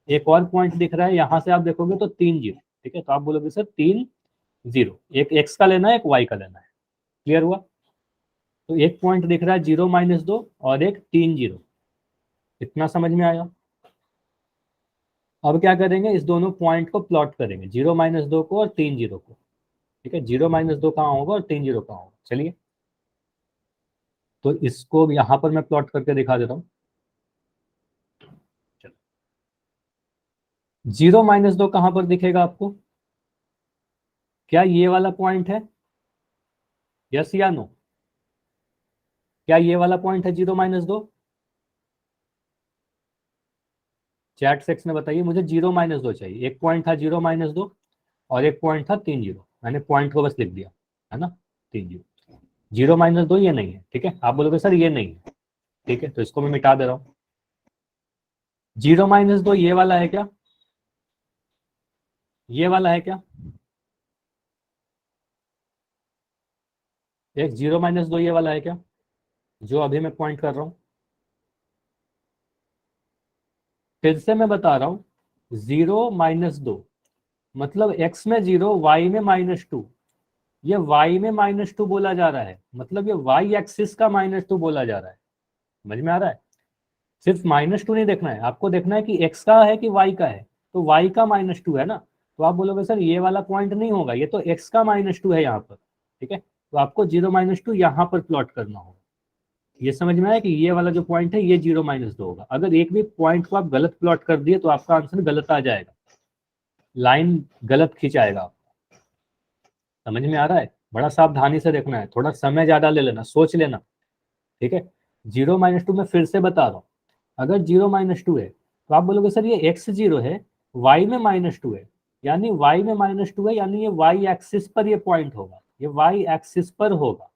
एक और पॉइंट दिख रहा है, यहाँ से आप देखोगे तो 3 0, ठीक है, तो आप बोलोगे सर 3 0। एक x का लेना है, एक y का लेना है, क्लियर हुआ। तो एक पॉइंट दिख रहा है 0-2 और एक 3 0, इतना समझ में आया। अब क्या करेंगे, इस दोनों पॉइंट को प्लॉट करेंगे, 0-2 को और 3 0 को, ठीक है। 0-2 कहाँ होगा और 3 0 कहाँ होगा, चलिए। तो इसको यहाँ पर मैं प्लॉट करके दिखा देता हूँ। 0-2 कहाँ पर दिखेगा आपको, क्या ये वाला पॉइंट है, यस या नो, क्या ये वाला पॉइंट है 0-2? चैट सेक्शन में बताइए, मुझे 0-2 चाहिए। एक पॉइंट था 0-2 और एक पॉइंट था 3 0, मैंने पॉइंट को बस लिख दिया, है ना, 3 0। 0-2 ये नहीं है, ठीक है, आप बोलोगे सर ये नहीं है, ठीक है, तो इसको मैं मिटा दे रहा हूँ। 0-2 ये वाला है क्या, ये वाला है क्या, एक 0-2 ये वाला है क्या, जो अभी मैं पॉइंट कर रहा हूँ। फिर से मैं बता रहा हूँ, 0-2 मतलब x में 0, y में -2। ये y में -2 बोला जा रहा है, मतलब ये y एक्सिस का -2 बोला जा रहा है, समझ में आ रहा है। सिर्फ -2 नहीं देखना है, आपको देखना है कि x का है कि y का है। तो y का -2 है ना, तो आप बोलोगे सर ये वाला पॉइंट नहीं होगा, ये तो x का -2 है यहाँ पर, ठीक है। तो आपको 0-2 यहाँ पर प्लॉट करना होगा। ये समझ में आया कि ये वाला जो पॉइंट है ये 0-2 होगा। अगर एक भी पॉइंट को आप गलत प्लॉट कर दिए तो आपका आंसर गलत आ जाएगा, लाइन गलत खिंचाएगा आपका। समझ में आ रहा है, बड़ा सावधानी से देखना है, थोड़ा समय ज्यादा ले लेना, सोच लेना, ठीक है। 0-2 में फिर से बता रहा हूँ, अगर 0-2 है तो आप बोलोगे सर ये x 0 है, y में -2 है, यानी y में -2 है, यानी ये y एक्सिस पर ये पॉइंट होगा, ये y एक्सिस पर होगा,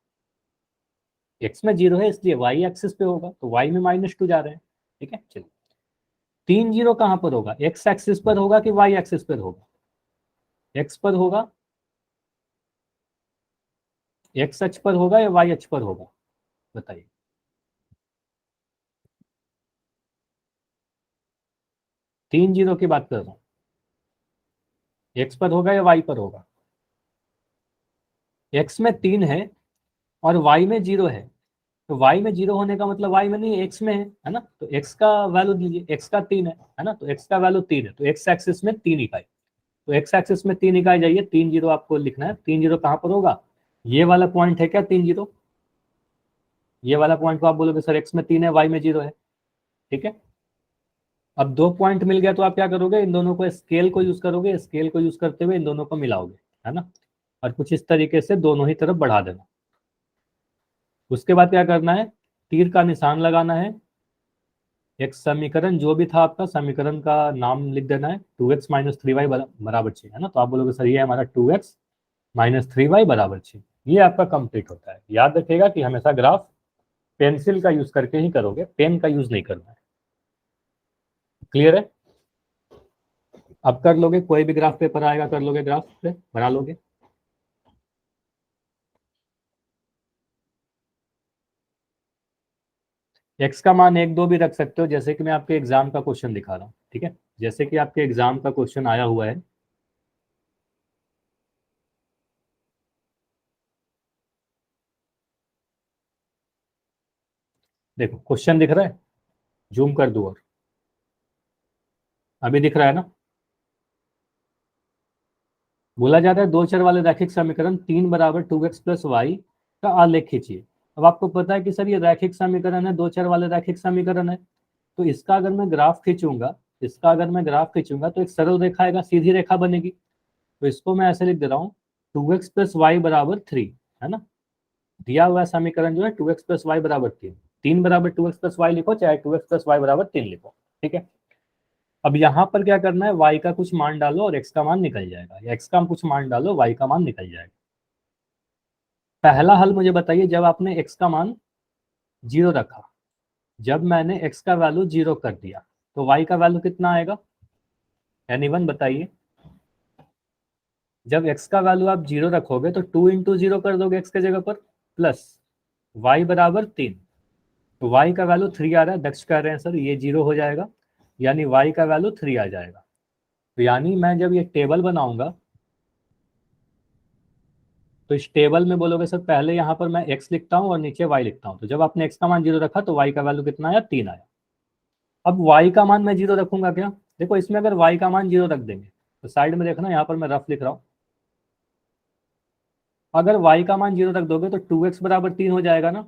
एक्स में 0 है इसलिए वाई एक्सिस पे होगा, तो वाई में -2 जा रहे हैं। ठीक है, चलिए 3 0 कहाँ पर होगा, एक्स एक्सिस पर होगा कि वाई एक्सिस पर होगा? एक्स पर होगा, एक्स अक्ष पर होगा या वाई अक्ष पर होगा, बताइए। 3 0 की बात कर रहा हूँ, एक्स पर होगा या वाई पर होगा? एक्स में 3 है और वाई में 0 है, तो वाई में 0 होने का मतलब वाई में नहीं, एक्स में है ना? तो एक्स का वैल्यू दीजिए, एक्स का 3 है ना? तो एक्स का वैल्यू 3 है, तो एक्स एक्सिस में 3 इकाई, तो एक्स एक्सिस में 3 इकाई जाइए, 3 0 आपको लिखना है। 3 0 कहाँ पर होगा, ये वाला पॉइंट है क्या 3 0? ये वाला पॉइंट को आप बोलोगे सर एक्स में 3 है वाई में 0 है। ठीक है, अब 2 पॉइंट मिल गया तो आप क्या करोगे, इन दोनों को स्केल को यूज करोगे, स्केल को यूज करते हुए इन दोनों को मिलाओगे, है ना? और कुछ इस तरीके से दोनों ही तरफ बढ़ा देना। उसके बाद क्या करना है, तीर का निशान लगाना है, एक समीकरण जो भी था आपका समीकरण का नाम लिख देना है, 2x - 3y बराबर 6, है ना? तो आप बोलोगे सर ये हमारा 2x - 3y बराबर 6, ये आपका कंप्लीट होता है। याद रखिएगा कि हमेशा ग्राफ पेंसिल का यूज करके ही करोगे, पेन का यूज नहीं करना है। क्लियर है? अब कर लोगे, कोई भी ग्राफ पेपर आएगा कर लोगे, ग्राफ पे बना लोगे। एक्स का मान 1 2 भी रख सकते हो, जैसे कि मैं आपके एग्जाम का क्वेश्चन दिखा रहा हूँ। ठीक है, जैसे कि आपके एग्जाम का क्वेश्चन आया हुआ है, देखो क्वेश्चन दिख रहा है, जूम कर दूं और अभी दिख रहा है ना? बोला जाता है दो चर वाले रैखिक समीकरण 3 बराबर 2x + y का आलेख खींचिए। अब आपको पता है कि सर ये रैखिक समीकरण है, दो चर वाले रैखिक समीकरण है, तो इसका अगर मैं ग्राफ खींचूंगा, इसका अगर मैं ग्राफ खींचूंगा तो एक सरल रेखा आएगा, सीधी रेखा बनेगी। तो इसको मैं ऐसे लिख दे रहा हूँ, 2x + y बराबर 3, है ना? दिया हुआ समीकरण जो है 2x + y बराबर 3, 3 बराबर 2x + y लिखो, चाहे 2x + y बराबर 3 लिखो। ठीक है, अब यहाँ पर क्या करना है, y का कुछ मान डालो और x का मान निकल जाएगा, या x का कुछ मान डालो y का मान निकल जाएगा। पहला हल मुझे बताइए, जब आपने x का मान 0 रखा, जब मैंने x का वैल्यू 0 कर दिया, तो y का वैल्यू कितना आएगा? एनीवन बताइए। जब x का वैल्यू आप 0 रखोगे तो 2 × 0 कर दोगे x के जगह पर, प्लस y बराबर 3, तो y का वैल्यू 3 आ रहा है, दक्ष कह रहे हैं सर ये 0 हो जाएगा, यानी y का वैल्यू 3 आ जाएगा। तो यानी मैं जब ये टेबल बनाऊंगा तो इस टेबल में बोलोगे सर पहले यहाँ पर मैं x लिखता हूँ और नीचे y लिखता हूँ, तो जब आपने x का मान 0 रखा तो y का वैल्यू कितना आया, 3 आया। अब y का मान मैं 0 रखूंगा क्या, देखो इसमें अगर y का मान 0 रख देंगे तो साइड में देखना, यहाँ पर मैं रफ लिख रहा हूँ, अगर y का मान 0 रख दोगे तो 2x बराबर 3 हो जाएगा ना,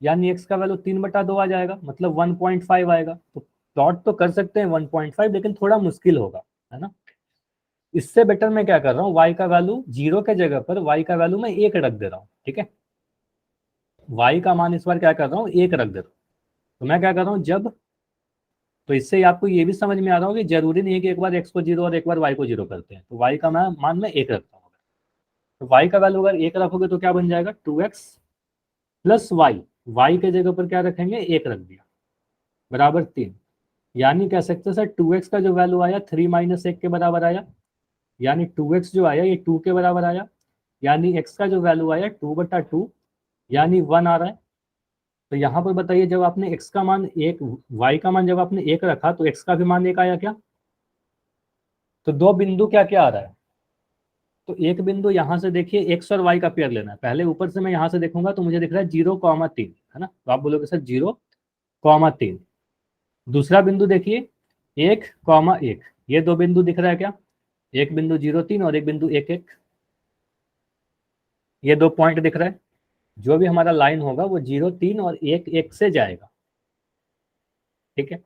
यानी x का वैल्यू 3/2 आ जाएगा, मतलब 1.5 आएगा। तो प्लॉट तो कर सकते हैं 1.5, लेकिन थोड़ा मुश्किल होगा, है ना? इससे बेटर मैं क्या कर रहा हूँ, y का वैल्यू 0 के जगह पर y का वैल्यू मैं 1 रख दे रहा हूँ। ठीक है, y का मान इस बार क्या कर रहा हूँ, 1 रख दे रहा हूँ। तो मैं क्या कर रहा हूँ जब, तो इससे आपको ये भी समझ में आ रहा हो कि जरूरी नहीं है कि एक बार x को 0 और एक बार y को 0 करते हैं, तो y का मान मैं 1 रखता हूँ। तो y का वैल्यू अगर 1 रखोगे तो क्या बन जाएगा, 2x + y के जगह पर क्या रखेंगे, 1 रख दिया, बराबर 3। यानी कह सकते हैं सर 2x का जो वैल्यू आया 3 - 1 के बराबर आया, यानी 2x जो आया ये 2 के बराबर आया, यानी x का जो वैल्यू आया 2/2, यानी 1 आ रहा है। तो यहाँ पर बताइए जब आपने x का मान 1, y का मान जब आपने 1 रखा तो x का भी मान 1 आया क्या? तो दो बिंदु क्या क्या आ रहा है, तो एक बिंदु यहाँ से देखिए x और y का पेयर लेना है, पहले ऊपर से मैं यहाँ से देखूंगा तो मुझे दिख रहा है 0,3, है ना? तो आप बोलोगे सर 0,3। दूसरा बिंदु देखिए 1,1, ये दो बिंदु दिख रहा है क्या, एक बिंदु 0,3 और एक बिंदु 1,1, ये दो पॉइंट दिख रहा है। जो भी हमारा लाइन होगा वो 0,3 और 1,1 से जाएगा। ठीक है,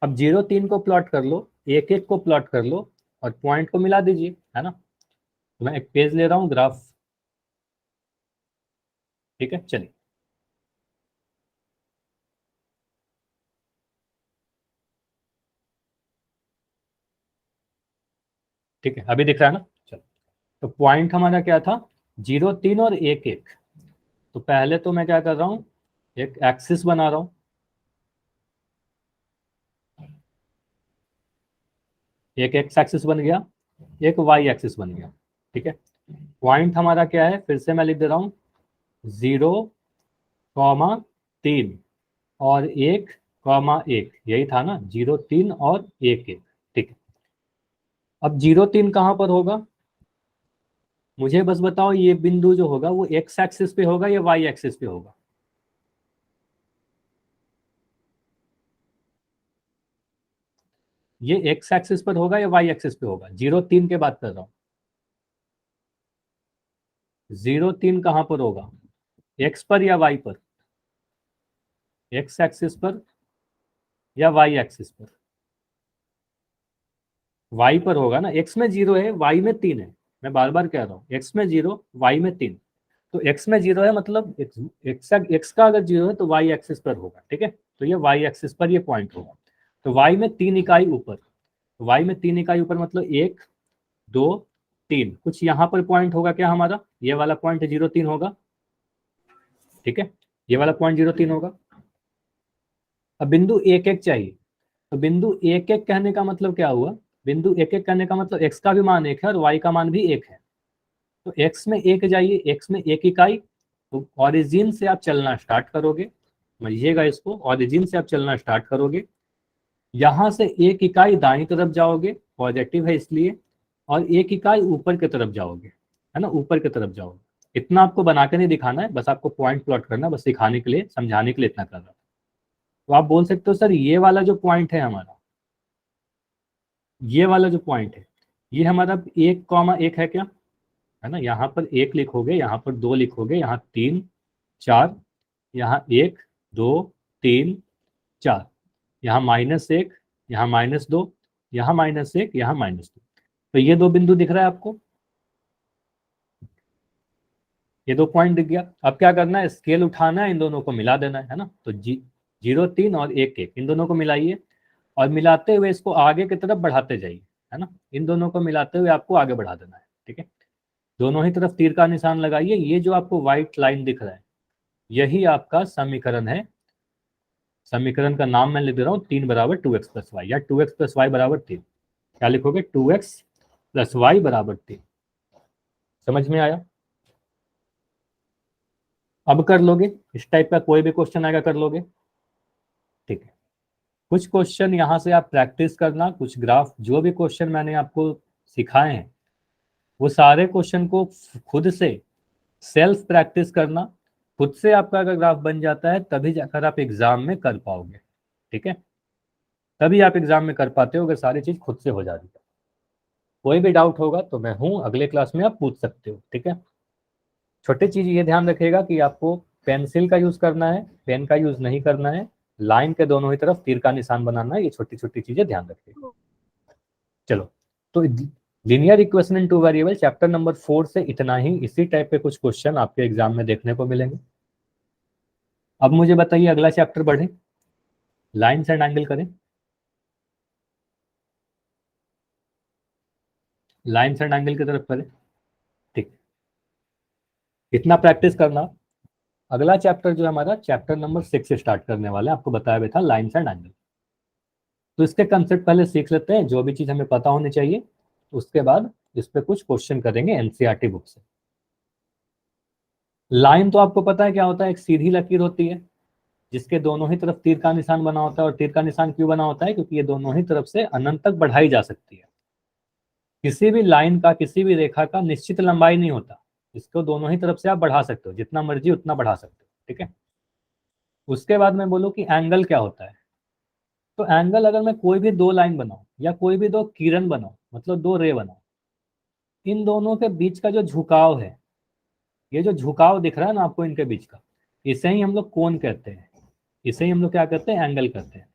अब 0,3 को प्लॉट कर लो, 1,1 को प्लॉट कर लो और पॉइंट को मिला दीजिए, है ना? तो मैं एक पेज ले रहा हूँ ग्राफ। ठीक है, चलिए ठीक है, अभी दिख रहा है ना? चलो, तो पॉइंट हमारा क्या था, 0,3 और 1,1। तो पहले तो मैं क्या कर रहा हूँ, एक एक्सिस बना रहा हूं, एक एक्स एक्सिस बन गया, एक वाई एक्सिस बन गया। ठीक है, पॉइंट हमारा क्या है, फिर से मैं लिख दे रहा हूं, 0,3 और 1,1, यही था ना, 0,3 और 1,1। ठीक है, अब 0,3 कहां पर होगा, मुझे बस बताओ, ये बिंदु जो होगा वो एक्स एक्सिस पे होगा या वाई एक्सिस पे होगा? ये एक्स एक्सिस पर होगा या वाई एक्सिस पे होगा? 0,3 के बात कर रहा हूं। 0,3 कहां पर होगा, एक्स पर या वाई पर? एक्स एक्सिस पर या वाई एक्सिस पर? वाई पर होगा ना, एक्स में 0 है, वाई में 3 है। मैं बार बार कह रहा हूँ, एक्स में 0, वाई में 3। तो एक्स में 0 है मतलब एक्स का अगर 0 है तो वाई एक्सिस पर होगा। ठीक है, तो ये वाई एक्सिस पर ये पॉइंट होगा। तो वाई में 3 इकाई ऊपर, वाई में 3 इकाई ऊपर मतलब 1, 2, 3, कुछ यहाँ पर पॉइंट होगा क्या हमारा, ये वाला पॉइंट 0,3 होगा। ठीक है, ये वाला पॉइंट 0,3 होगा। अब बिंदु 1,1 चाहिए, तो बिंदु 1,1 कहने का मतलब क्या हुआ, बिंदु 1,1 कहने का मतलब एक्स का भी मान 1 है और वाई का मान भी 1 है। तो एक्स में 1 जाइए, एक्स में 1 इकाई, तो ऑरिजिन से आप चलना स्टार्ट करोगे, समझिएगा इसको, ऑरिजिन से आप चलना स्टार्ट करोगे, यहां से 1 इकाई दाईं तरफ जाओगे, पॉजिटिव है इसलिए, और 1 इकाई ऊपर की तरफ जाओगे, है ना, ऊपर की तरफ जाओगे। इतना आपको बना के नहीं दिखाना है, बस आपको पॉइंट प्लॉट करना है, बस सिखाने के लिए, समझाने के लिए इतना कर रहा हूं। तो आप बोल सकते हो सर ये वाला जो पॉइंट है हमारा, ये वाला जो पॉइंट है, ये हमारा 1,1 है क्या, है ना, यहाँ पर 1 लिखोगे, यहाँ पर 2 लिखोगे, यहाँ 3, 4, यहाँ 1, 2, 3, 4, यहाँ -1, यहाँ -2, यहाँ -1, यहाँ -2। तो ये दो बिंदु दिख रहा है आपको, ये दो पॉइंट दिख गया। अब क्या करना है, स्केल उठाना है, इन दोनों को मिला देना है ना। तो 0,3 और 1,1 इन दोनों को मिलाइए, और मिलाते हुए इसको आगे की तरफ बढ़ाते जाइए, है ना, इन दोनों को मिलाते हुए आपको आगे बढ़ा देना है। ठीक है, दोनों ही तरफ तीर का निशान लगाइए, ये जो आपको व्हाइट लाइन दिख रहा है यही आपका समीकरण है। समीकरण का नाम मैं लिख दे रहा हूँ, 3 बराबर 2x प्लस वाई, या 2x प्लस वाई बराबर 3। क्या लिखोगे, 2x प्लस वाई बराबर 3। समझ में आया? अब कर लोगे, इस टाइप का कोई भी क्वेश्चन आएगा कर लोगे। ठीक है, कुछ क्वेश्चन यहाँ से आप प्रैक्टिस करना, कुछ ग्राफ, जो भी क्वेश्चन मैंने आपको सिखाए हैं वो सारे क्वेश्चन को खुद से सेल्फ प्रैक्टिस करना। खुद से आपका अगर ग्राफ बन जाता है तभी जाकर आप एग्जाम में कर पाओगे। ठीक है, तभी आप एग्जाम में कर पाते हो अगर सारी चीज खुद से हो जाती है। कोई भी डाउट होगा तो मैं हूं, अगले क्लास में आप पूछ सकते हो। ठीक है, छोटी चीज ये ध्यान रखिएगा कि आपको पेंसिल का यूज करना है, पेन का यूज नहीं करना है, लाइन के दोनों ही तरफ तीर का निशान बनाना है, ये छोटी छोटी चीजें ध्यान रखिएगा। चलो, तो linear equation in two variable chapter number 4 से इतना ही। इसी टाइप के कुछ क्वेश्चन आपके एग्जाम में देखने को मिलेंगे। अब मुझे बताइए अगला चैप्टर बढ़े, लाइन्स एंड एंगल करें। लाइन्स एंड एंगल की तरफ करें। ठीक, इतना प्रैक्टिस करना। अगला चैप्टर जो है हमारा चैप्टर नंबर 6 से स्टार्ट करने वाला है, आपको बताया भी था, लाइन्स एंड एंगल। तो इसके कंसेप्ट पहले सीख लेते हैं, जो भी चीज हमें पता होनी चाहिए, उसके बाद इस पे कुछ क्वेश्चन करेंगे एनसीईआरटी बुक से। लाइन तो आपको पता है क्या होता है, एक सीधी लकीर होती है जिसके दोनों ही तरफ तीर का निशान बना होता है। और तीर का निशान क्यों बना होता है, क्योंकि ये दोनों ही तरफ से अनंत तक बढ़ाई जा सकती है। किसी भी लाइन का, किसी भी रेखा का निश्चित लंबाई नहीं होता, इसको दोनों ही तरफ से आप बढ़ा सकते हो, जितना मर्जी उतना बढ़ा सकते हो। ठीक है, उसके बाद मैं बोलूँ कि एंगल क्या होता है, तो एंगल अगर मैं कोई भी दो लाइन बनाऊं या कोई भी दो किरण बनाऊं, मतलब दो रे बनाऊं, इन दोनों के बीच का जो झुकाव है, ये जो झुकाव दिख रहा है ना आपको इनके बीच का, इसे ही हम लोग कोण कहते हैं, इसे ही हम लोग क्या कहते हैं, एंगल कहते हैं।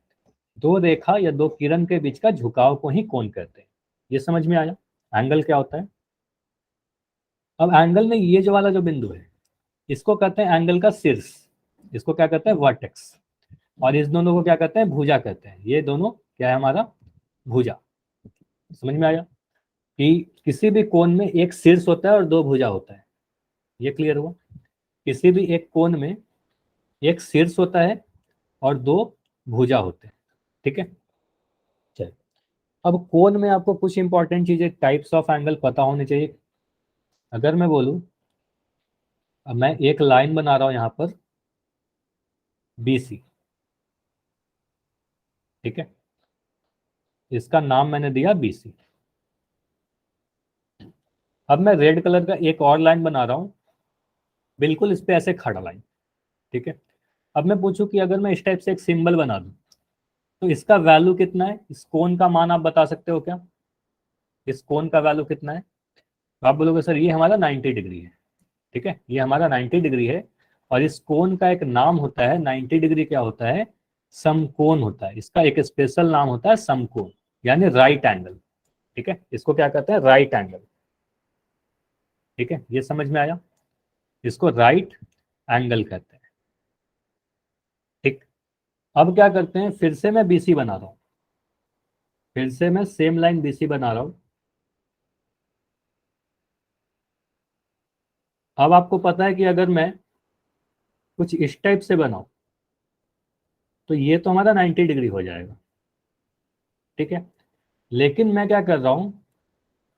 दो रेखा या दो किरण के बीच का झुकाव को ही कोण कहते हैं। ये समझ में आया एंगल क्या होता है? अब एंगल में ये जो वाला जो बिंदु है इसको कहते हैं एंगल का शीर्ष, इसको क्या कहते हैं, वर्टेक्स। और इस दोनों को क्या कहते हैं, भुजा कहते हैं। ये दोनों क्या है हमारा, भुजा। समझ में आया कि किसी भी कोण में एक शीर्ष होता है और दो भुजा होता है। ये क्लियर हुआ? किसी भी एक कोण में एक शीर्ष होता है और दो भुजा होते हैं, ठीक है। चलिए, अब कोण में आपको कुछ इंपॉर्टेंट चीजें, टाइप्स ऑफ एंगल पता होने चाहिए। अगर मैं बोलूं, अब मैं एक लाइन बना रहा हूं यहां पर BC, ठीक है, इसका नाम मैंने दिया BC। अब मैं रेड कलर का एक और लाइन बना रहा हूं, बिल्कुल इस पे ऐसे खड़ा लाइन, ठीक है। अब मैं पूछूं कि अगर मैं इस टाइप से एक सिंबल बना दूं तो इसका वैल्यू कितना है, इस कोण का मान आप बता सकते हो क्या, इस कोण का वैल्यू कितना है। तो आप बोलोगे सर ये हमारा 90 डिग्री है, ठीक है, ये हमारा 90 डिग्री है। और इस कोण का एक नाम होता है, 90 डिग्री क्या होता है, समकोण होता है। इसका एक स्पेशल नाम होता है समकोण, यानी राइट एंगल, ठीक है। इसको क्या कहते हैं, राइट एंगल, ठीक है, ये समझ में आया, इसको राइट एंगल कहते हैं, ठीक। अब क्या करते हैं, फिर से मैं BC बना रहा हूं, फिर से मैं सेम लाइन BC बना रहा हूं। अब आपको पता है कि अगर मैं कुछ इस टाइप से बनाऊं तो ये तो हमारा 90 डिग्री हो जाएगा, ठीक है। लेकिन मैं क्या कर रहा हूं,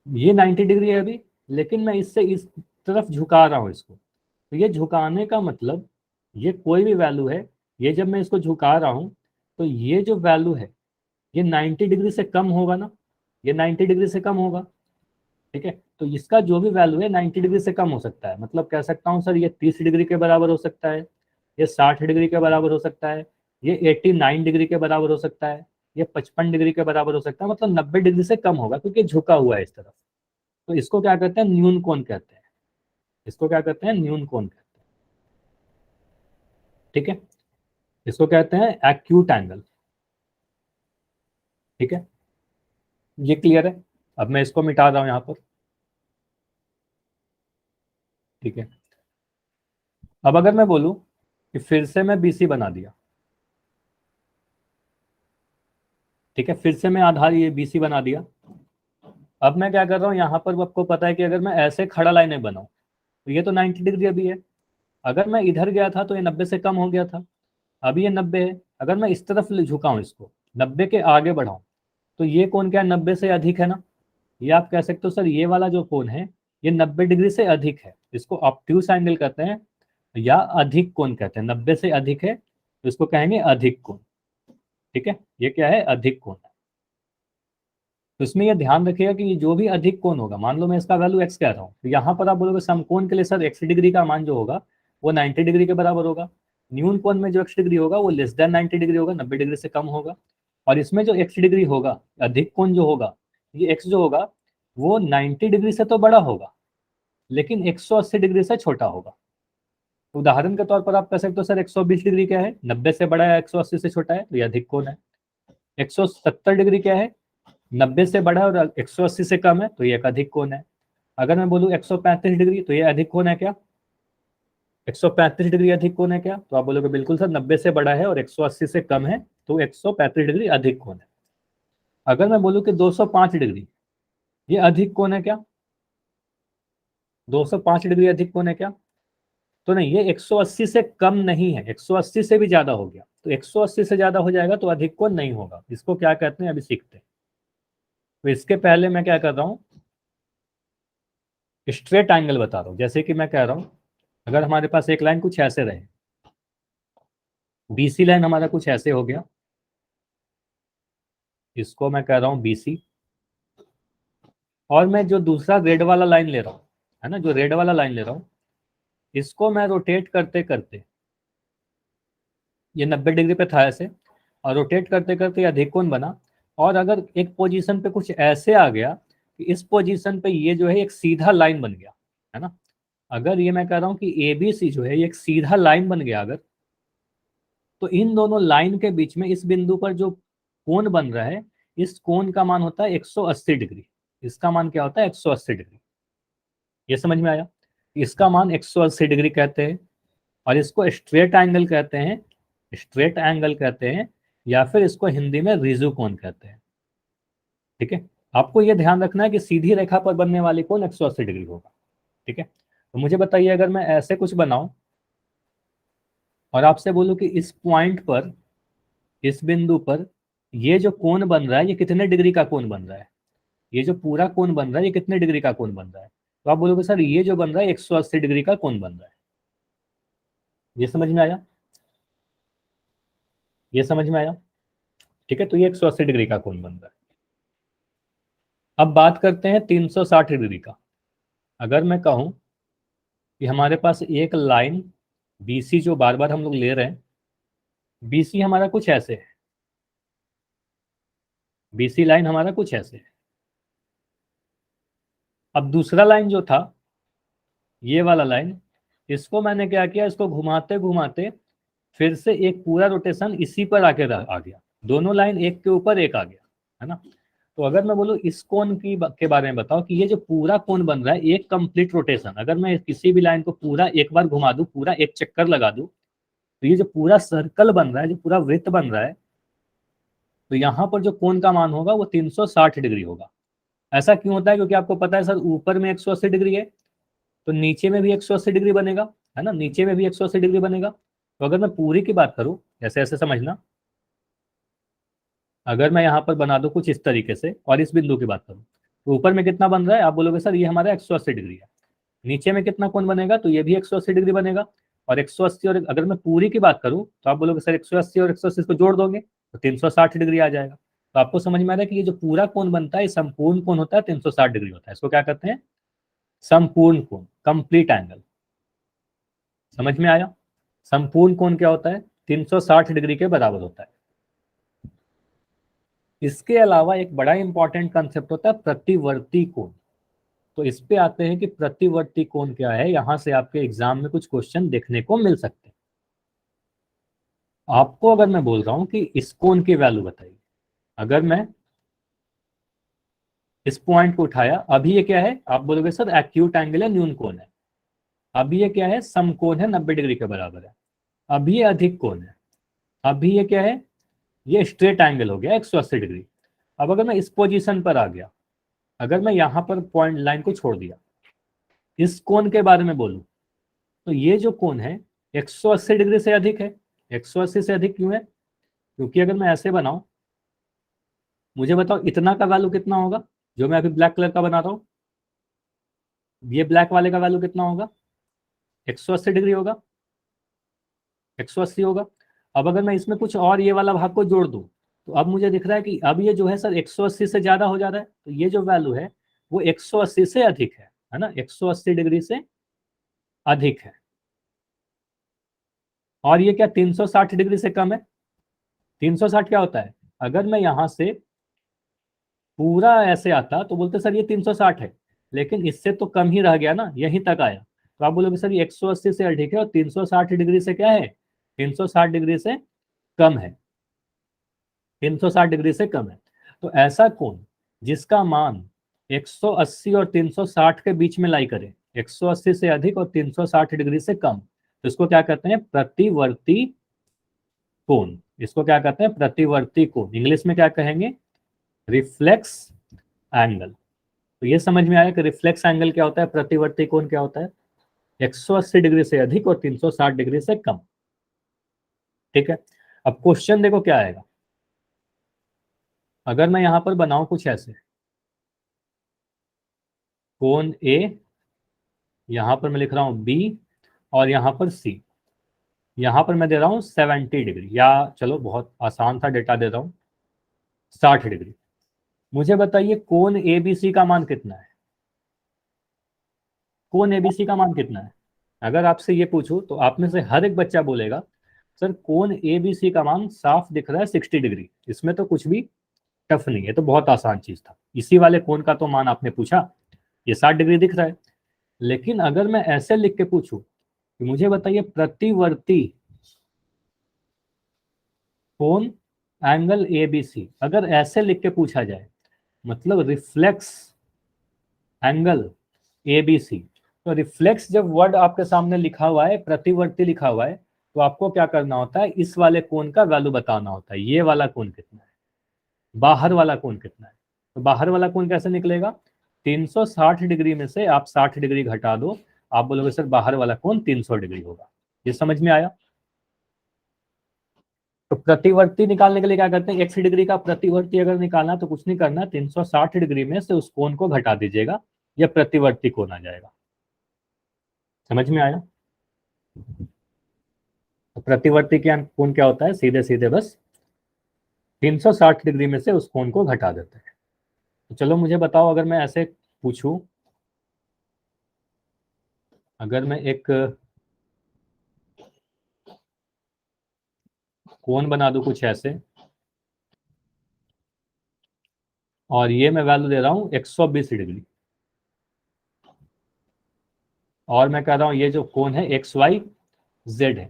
ये 90 डिग्री है अभी, लेकिन मैं इससे इस तरफ झुका रहा हूं इसको। तो ये झुकाने का मतलब, ये कोई भी वैल्यू है, ये जब मैं इसको झुका रहा हूं तो ये जो वैल्यू है ये 90 डिग्री से कम होगा ना, ये 90 डिग्री से कम होगा, ठीक है। तो इसका जो भी वैल्यू है 90 डिग्री से कम हो सकता है। मतलब कह सकता हूँ सर ये 30 डिग्री के बराबर हो सकता है, ये 60 डिग्री के बराबर हो सकता है, ये 89 डिग्री के बराबर हो सकता है, ये 55 डिग्री के बराबर हो सकता है, मतलब 90 डिग्री से कम होगा क्योंकि झुका हुआ है इस तरफ। तो इसको क्या कहते हैं, न्यून कोण कहते हैं, इसको क्या कहते हैं, न्यून कोण कहते हैं, ठीक है। इसको कहते हैं एक्यूट एंगल, ठीक है। ये क्लियर है। अब मैं इसको मिटा रहा हूं यहां पर, ठीक है। अब अगर मैं बोलूं कि फिर से मैं BC बना दिया, ठीक है, फिर से मैं आधार ये BC बना दिया। अब मैं क्या कर रहा हूँ यहाँ पर, आपको पता है कि अगर मैं ऐसे खड़ा लाइनें बनाऊं तो ये तो 90 डिग्री अभी है, अगर मैं इधर गया था तो ये 90 से कम हो गया था, अभी ये 90 है। अगर मैं इस तरफ झुकाऊं, इसको 90 के आगे बढ़ाऊं तो ये कोण क्या है, 90 से अधिक है ना। ये आप कह सकते हो सर ये वाला जो कोण है ये 90 डिग्री से अधिक है, इसको ऑब्ट्यूस एंगल कहते हैं या अधिक कोण कहते हैं। 90 से अधिक है तो इसको कहेंगे अधिक कोण, ठीक है। ये क्या है, अधिक कोण है। तो इसमें यह ध्यान रखिएगा कि ये जो भी अधिक कोण होगा, मान लो मैं इसका वैल्यू x कह रहा हूँ, तो यहाँ पर आप बोलोगे समकोण के लिए सर x डिग्री का मान जो होगा वो 90 डिग्री के बराबर होगा। न्यून कोण में जो x डिग्री होगा वो लेस देन 90 डिग्री होगा, 90 डिग्री से कम होगा। और इसमें जो x डिग्री होगा, अधिक कोण जो होगा, ये x जो होगा वो 90 डिग्री से तो बड़ा होगा लेकिन 180 डिग्री से छोटा होगा। तो उदाहरण के तौर पर आप कह सकते हो सर 120 डिग्री क्या है, 90 से बड़ा है, 180 से छोटा है, तो ये अधिक कोण है। 170 डिग्री क्या है, 90 से बड़ा है और 180 से कम है, तो ये एक अधिक कोण है। अगर मैं बोलूं 135 डिग्री, तो ये अधिक कोण है क्या, 135 डिग्री अधिक कोण है क्या, तो आप बोलोगे बिल्कुल सर 90 से बड़ा है और 180 से कम है, तो 135 डिग्री अधिक कोण है। अगर मैं बोलूं कि 205 डिग्री ये अधिक कोण है क्या, 205 डिग्री अधिक कोण है क्या, तो नहीं, ये 180 से कम नहीं है, 180 से भी ज्यादा हो गया। तो 180 से ज्यादा हो जाएगा तो अधिक कोण नहीं होगा। इसको क्या कहते हैं अभी सीखते हैं। तो इसके पहले मैं क्या कर रहा हूँ, स्ट्रेट एंगल बता रहा हूँ। जैसे कि मैं कह रहा हूँ अगर हमारे पास एक लाइन कुछ ऐसे रहे, BC लाइन हमारा कुछ ऐसे हो गया, इसको मैं कह रहा हूँ BC, और मैं जो दूसरा रेड वाला लाइन ले रहा हूँ, है ना, जो रेड वाला लाइन ले रहा हूँ, इसको मैं रोटेट करते करते, ये 90 डिग्री पे था ऐसे, और रोटेट करते करते ये अधिक कोण बना। और अगर एक पोजीशन पे कुछ ऐसे आ गया कि इस पोजीशन पे ये जो है एक सीधा लाइन बन गया, है ना, अगर ये मैं कह रहा हूँ कि ABC जो है ये एक सीधा लाइन बन गया अगर, तो इन दोनों लाइन के बीच में इस बिंदु पर जो कोण बन रहा है, इस कोण का मान होता है 180 डिग्री। इसका मान क्या होता है, 180 डिग्री। ये समझ में आया, इसका मान 180 डिग्री कहते हैं और इसको स्ट्रेट एंगल कहते हैं, स्ट्रेट एंगल कहते हैं, या फिर इसको हिंदी में रिजु कोण कहते हैं, ठीक है। आपको यह ध्यान रखना है कि सीधी रेखा पर बनने वाली कोण 180 डिग्री होगा, ठीक है। तो मुझे बताइए अगर मैं ऐसे कुछ बनाऊं और आपसे बोलूं कि इस पॉइंट पर, इस बिंदु पर ये जो कोण बन रहा है ये कितने डिग्री का कोण बन रहा है, ये जो पूरा कोण बन रहा है ये कितने डिग्री का कोण बन रहा है। तो आप बोलोगे सर ये जो बन रहा है 180 डिग्री का कोण बन रहा है। ये समझ में आया, ये समझ में आया, ठीक है। तो ये 180 डिग्री का कोण बन रहा है। अब बात करते हैं 360 डिग्री का। अगर मैं कहूं कि हमारे पास एक लाइन BC जो बार बार हम लोग ले रहे हैं, BC हमारा कुछ ऐसे है, BC लाइन हमारा कुछ ऐसे है। अब दूसरा लाइन जो था ये वाला लाइन, इसको मैंने क्या किया, इसको घुमाते घुमाते फिर से एक पूरा रोटेशन इसी पर आके आ गया, दोनों लाइन एक के ऊपर एक आ गया, है ना। तो अगर मैं बोलूँ इस कोण के बारे में बताओ कि ये जो पूरा कोण बन रहा है एक कंप्लीट रोटेशन, अगर मैं किसी भी लाइन को पूरा एक बार घुमा दूं, पूरा एक चक्कर लगा दूं, तो ये जो पूरा सर्कल बन रहा है, जो पूरा वृत्त बन रहा है, तो यहाँ पर जो कोण का मान होगा वो 360 डिग्री होगा। ऐसा क्यों होता है, क्योंकि आपको पता है सर ऊपर में 180 डिग्री है तो नीचे में भी 180 डिग्री बनेगा, है ना, नीचे में भी 180 डिग्री बनेगा। तो अगर मैं पूरी की बात करूं, ऐसे ऐसे समझना, अगर मैं यहाँ पर बना दूं कुछ इस तरीके से और इस बिंदु की बात करूं, तो ऊपर में कितना बन रहा है, आप बोलोगे सर ये हमारा 180 डिग्री है। नीचे में कितना कोण बनेगा, तो ये भी 180 डिग्री बनेगा। और 180 और अगर मैं पूरी की बात करूं तो आप बोलोगे सर 180 और 180 को जोड़ दोगे तो 360 डिग्री आ जाएगा। तो आपको समझ में आ रहा है कि ये जो पूरा कोण बनता है ये संपूर्ण कोण होता है, 360 डिग्री होता है। इसको क्या कहते हैं, संपूर्ण कोण, कंप्लीट एंगल। समझ में आया, संपूर्ण कोण क्या होता है, 360 डिग्री के बराबर होता है। इसके अलावा एक बड़ा इंपॉर्टेंट कंसेप्ट होता है प्रतिवर्ती कोण। तो इस पे आते हैं कि प्रतिवर्ती कोण क्या है, यहां से आपके एग्जाम में कुछ क्वेश्चन देखने को मिल सकते हैं। आपको अगर मैं बोल रहा हूं कि इस कोण की वैल्यू बताइए, अगर मैं इस पॉइंट को उठाया, अभी ये क्या है, आप बोलोगे सर एक्यूट एंगल है, न्यून कोण है। अभी ये क्या है, समकोण है, 90 डिग्री के बराबर है। अभी ये अधिक कोण है। अभी ये क्या है, ये स्ट्रेट एंगल हो गया 180 डिग्री। अब अगर मैं इस पोजीशन पर आ गया, अगर मैं यहाँ पर पॉइंट लाइन को छोड़ दिया, इस कोण के बारे में बोलूं, तो ये जो कोण है 180 डिग्री से अधिक है। 180 से अधिक क्यों है, क्योंकि अगर मैं ऐसे बनाऊं, मुझे बताओ इतना का वैल्यू कितना होगा, जो मैं अभी ब्लैक कलर का बना रहा हूं, ये ब्लैक वाले का वैल्यू कितना होगा, 180 डिग्री होगा, 180 होगा। अब अगर मैं इसमें कुछ और ये वाला भाग को जोड़ दूं, तो अब मुझे दिख रहा है कि अब ये जो है सर 180 से ज्यादा हो जा रहा है, तो ये जो वैल्यू है वो 180 से अधिक है ना, 180 डिग्री से अधिक है। और ये क्या 360 डिग्री से कम है। 360 क्या होता है, अगर मैं यहां से पूरा ऐसे आता तो बोलते सर ये 360 है, लेकिन इससे तो कम ही रह गया ना, यहीं तक आया। तो आप बोलोगे सर ये 180 से अधिक है और 360 डिग्री से क्या है, 360 डिग्री से कम है, 360 डिग्री से कम है। तो ऐसा कोण जिसका मान 180 और 360 के बीच में लाई करे, 180 से अधिक और 360 डिग्री से कम, तो इसको क्या कहते हैं, प्रतिवर्ती कोण। इसको क्या कहते हैं, प्रतिवर्ती कोण। इंग्लिश में क्या कहेंगे, रिफ्लेक्स एंगल। तो ये समझ में आया कि रिफ्लेक्स एंगल क्या होता है, प्रतिवर्ती कोण क्या होता है, 180 डिग्री से अधिक और 360 डिग्री से कम। ठीक है। अब क्वेश्चन देखो क्या आएगा, अगर मैं यहां पर बनाऊं कुछ ऐसे, कोण ए, यहां पर मैं लिख रहा हूं बी, और यहां पर सी, यहां पर मैं दे रहा हूं 70 डिग्री, या चलो बहुत आसान सा डेटा दे रहा हूं 60 डिग्री। मुझे बताइए कोण एबीसी का मान कितना है, कोण एबीसी का मान कितना है। अगर आपसे ये पूछूं तो आप में से हर एक बच्चा बोलेगा सर कोण एबीसी का मान साफ दिख रहा है 60 डिग्री, इसमें तो कुछ भी टफ नहीं है, तो बहुत आसान चीज था। इसी वाले कोण का तो मान आपने पूछा, ये 60 डिग्री दिख रहा है। लेकिन अगर मैं ऐसे लिख के पूछूं कि मुझे बताइए प्रतिवर्ती कोण एंगल एबीसी, अगर ऐसे लिख के पूछा जाए, मतलब रिफ्लेक्स एंगल एबीसी, तो रिफ्लेक्स जब वर्ड आपके सामने लिखा हुआ है, प्रतिवर्ती लिखा हुआ है, तो आपको क्या करना होता है, इस वाले कोण का वैल्यू बताना होता है, ये वाला कोण कितना है, बाहर वाला कोण कितना है। तो बाहर वाला कोण कैसे निकलेगा, 360 डिग्री में से आप 60 डिग्री घटा दो, आप बोलोगे सर बाहर वाला कोण 300 डिग्री होगा। ये समझ में आया। तो प्रतिवर्ती निकालने के लिए क्या करते हैं, 180 डिग्री का प्रतिवर्ती अगर निकालना तो कुछ नहीं करना, 360 डिग्री में से उस कोण को घटा दीजिएगा, यह प्रतिवर्ती कोण आ जाएगा। समझ में आया? तो प्रतिवर्ती क्या कोण क्या होता है, सीधे सीधे बस 360 डिग्री में से उस कोण को घटा देते हैं। तो चलो मुझे बताओ, अगर मैं ऐसे पूछूं, अगर मैं एक कोण बना दूं कुछ ऐसे, और ये मैं वैल्यू दे रहा हूं 120 डिग्री, और मैं कह रहा हूं ये जो कोण है XYZ है,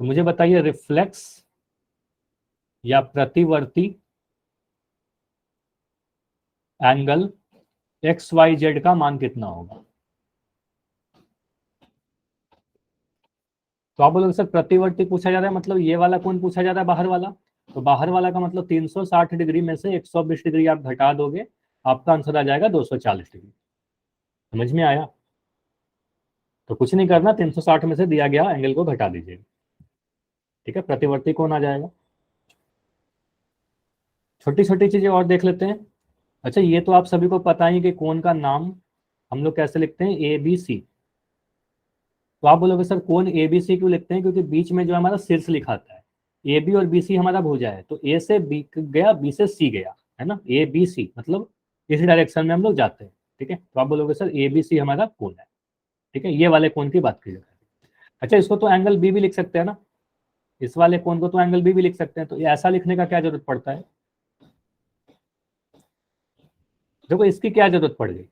तो मुझे बताइए रिफ्लेक्स या प्रतिवर्ती एंगल XYZ का मान कितना होगा? तो आप बोलोगे सर प्रतिवर्ती पूछा जा रहा है, मतलब ये वाला कोण पूछा जा रहा है, बाहर वाला, तो बाहर वाला का मतलब 360 डिग्री में से 120 डिग्री आप घटा दोगे, आपका आंसर आ जाएगा 240 डिग्री। समझ में आया? तो कुछ नहीं करना, 360 में से दिया गया एंगल को घटा दीजिए, ठीक है, प्रतिवर्ती कोण आ जाएगा। छोटी छोटी चीजें और देख लेते हैं। अच्छा, ये तो आप सभी को पता ही कि कोण का नाम हम लोग कैसे लिखते हैं, ABC। तो आप बोलोगे सर कोण ABC क्यों लिखते हैं, क्योंकि बीच में जो हमारा शीर्ष लिखा आता है, AB और BC हमारा भुजा है, तो A से B गया, B से C गया, है ना, ABC मतलब इसी डायरेक्शन में हम लोग जाते हैं, ठीक है। तो आप बोलोगे सर ABC हमारा कोण है, ठीक है, ये वाले कोण की बात की जाती है। अच्छा, इसको तो एंगल B भी लिख सकते हैं ना, इस वाले कोण को तो एंगल B भी लिख सकते हैं, तो ये ऐसा लिखने का क्या जरूरत पड़ता है? देखो इसकी क्या जरूरत पड़ गई,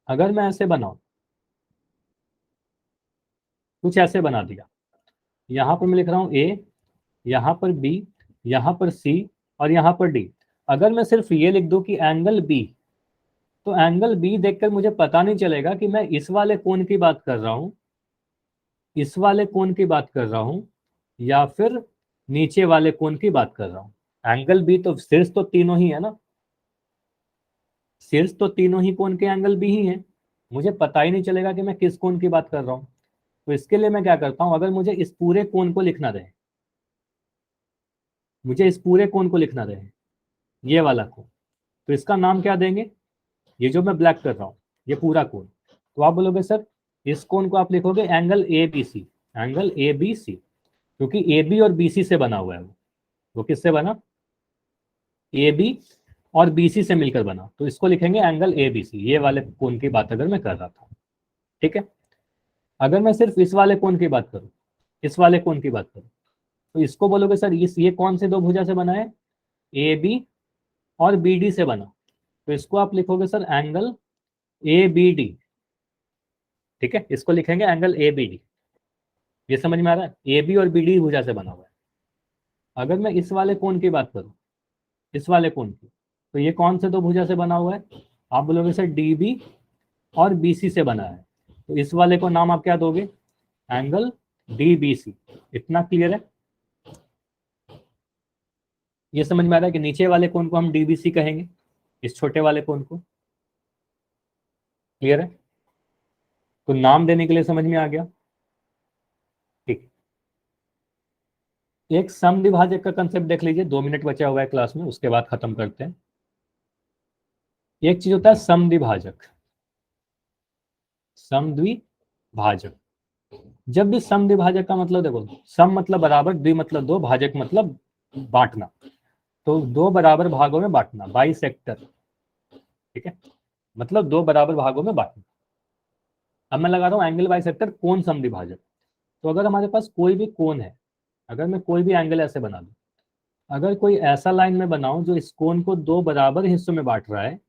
अगर मैं ऐसे बनाऊं, कुछ ऐसे बना दिया, यहां पर मैं लिख रहा हूं A, यहां पर B, यहां पर C और यहां पर D। अगर मैं सिर्फ ये लिख दूं कि एंगल B, तो एंगल B देखकर मुझे पता नहीं चलेगा कि मैं इस वाले कोण की बात कर रहा हूं, इस वाले कोण की बात कर रहा हूं, या फिर नीचे वाले कोण की बात कर रहा हूं। एंगल B तो शीर्ष तो तीनों ही है ना, शीर्ष तो तीनों ही कोण के एंगल B ही है, मुझे पता ही नहीं चलेगा कि मैं किस कोण की बात कर रहा हूं। तो इसके लिए मैं क्या करता हूं, अगर मुझे इस पूरे कोण को लिखना रहे, मुझे इस पूरे कोण को लिखना रहे, ये वाला कोण, तो इसका नाम क्या देंगे, ये जो मैं ब्लैक कर रहा हूं, ये पूरा कोण, तो आप बोलोगे सर इस कोण को आप लिखोगे एंगल ABC, एंगल ABC, क्योंकि AB और BC से बना हुआ है वो किससे बना, AB और BC से मिलकर बना, तो इसको लिखेंगे एंगल ABC, ये वाले कोण की बात अगर मैं कर रहा था, ठीक है। अगर मैं सिर्फ इस वाले कोण की बात करूं, इस वाले कोण की बात करूं, तो इसको बोलोगे सर ये कौन से दो भुजा से बना है, AB और BD से बना, तो इसको आप लिखोगे सर एंगल ABD, ठीक है, इसको लिखेंगे एंगल ABD। ये समझ में आ रहा है, AB और BD भुजा से बना हुआ है। अगर मैं इस वाले कोण की बात करूं, इस वाले कोण की, तो ये कौन से दो भुजा से बना हुआ है, आप बोलोगे सर DB और BC से बना है, तो इस वाले को नाम आप क्या दोगे, एंगल DBC। इतना क्लियर है? ये समझ में आ रहा है कि नीचे वाले कोण को हम DBC कहेंगे, इस छोटे वाले कोण को, क्लियर है? तो नाम देने के लिए समझ में आ गया, ठीक। एक समद्विभाजक का कंसेप्ट देख लीजिए, 2 मिनट बचा हुआ है क्लास में, उसके बाद खत्म करते हैं। एक चीज होता है समद्विभाजक, समद्विभाजक, जब भी समद्विभाजक का मतलब देखो, सम मतलब बराबर, द्वि मतलब दो, भाजक मतलब बांटना, तो दो बराबर भागों में बांटना, बाइसेक्टर, ठीक है, मतलब दो बराबर भागों में बांटना। अब मैं लगा रहा हूं एंगल बाइसेक्टर कोण समद्विभाजक, तो अगर हमारे पास कोई भी कोण है, अगर मैं कोई भी एंगल ऐसे बना दूं, अगर कोई ऐसा लाइन में बनाऊं जो इस कोण को दो बराबर हिस्सों में बांट रहा है,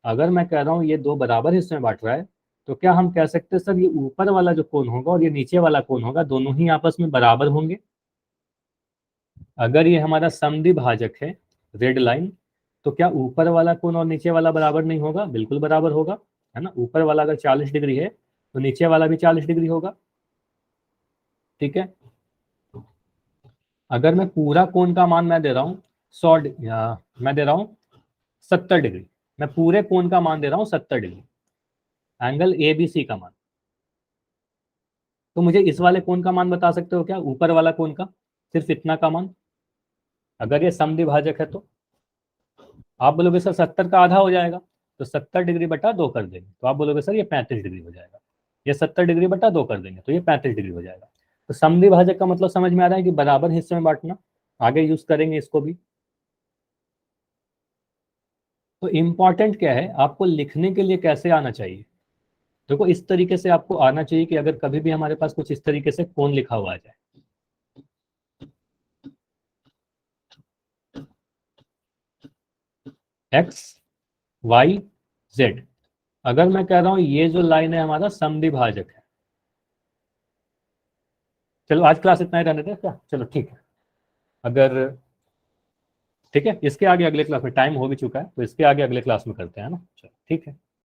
अगर मैं कह रहा हूं ये दो बराबर हिस्सों में बांट रहा है, तो क्या हम कह सकते हैं सर ये ऊपर वाला जो कोण होगा और ये नीचे वाला कोण होगा, दोनों ही आपस में बराबर होंगे? अगर ये हमारा समद्विभाजक है, रेड लाइन, तो क्या ऊपर वाला कोण और नीचे वाला बराबर नहीं होगा? बिल्कुल बराबर होगा, है ना। ऊपर वाला अगर 40 डिग्री है तो नीचे वाला भी 40 डिग्री होगा, ठीक है। अगर मैं पूरा कोण का मान मैं दे रहा हूँ 100, मैं दे रहा हूँ 70 डिग्री, मैं पूरे कोण का मान दे रहा हूँ 70 डिग्री, एंगल ABC का मान, तो मुझे इस वाले कोण का मान बता सकते हो क्या, ऊपर वाला कोण का? सिर्फ इतना का मान। अगर ये समद्विभाजक है तो आप बोलोगे सर 70 का आधा हो जाएगा, तो 70 डिग्री बटा 2 कर देंगे तो आप बोलोगे सर ये 35 डिग्री हो जाएगा। ये 70 डिग्री बटा 2 कर देंगे तो ये 35 डिग्री हो जाएगा। तो समद्विभाजक का मतलब समझ में आ रहा है कि बराबर हिस्से में बांटना। आगे यूज करेंगे इसको भी। तो इम्पॉर्टेंट क्या है, आपको लिखने के लिए कैसे आना चाहिए। देखो इस तरीके से आपको आना चाहिए कि अगर कभी भी हमारे पास कुछ इस तरीके से कोण लिखा हुआ आ जाए, एक्स वाई जेड, अगर मैं कह रहा हूं ये जो लाइन है हमारा समद्विभाजक है। चलो आज क्लास इतना ही रहने दें क्या, चलो ठीक है। अगर ठीक है, इसके आगे अगले क्लास में टाइम हो भी चुका है, तो इसके आगे अगले क्लास में करते हैं ना। चलो ठीक है।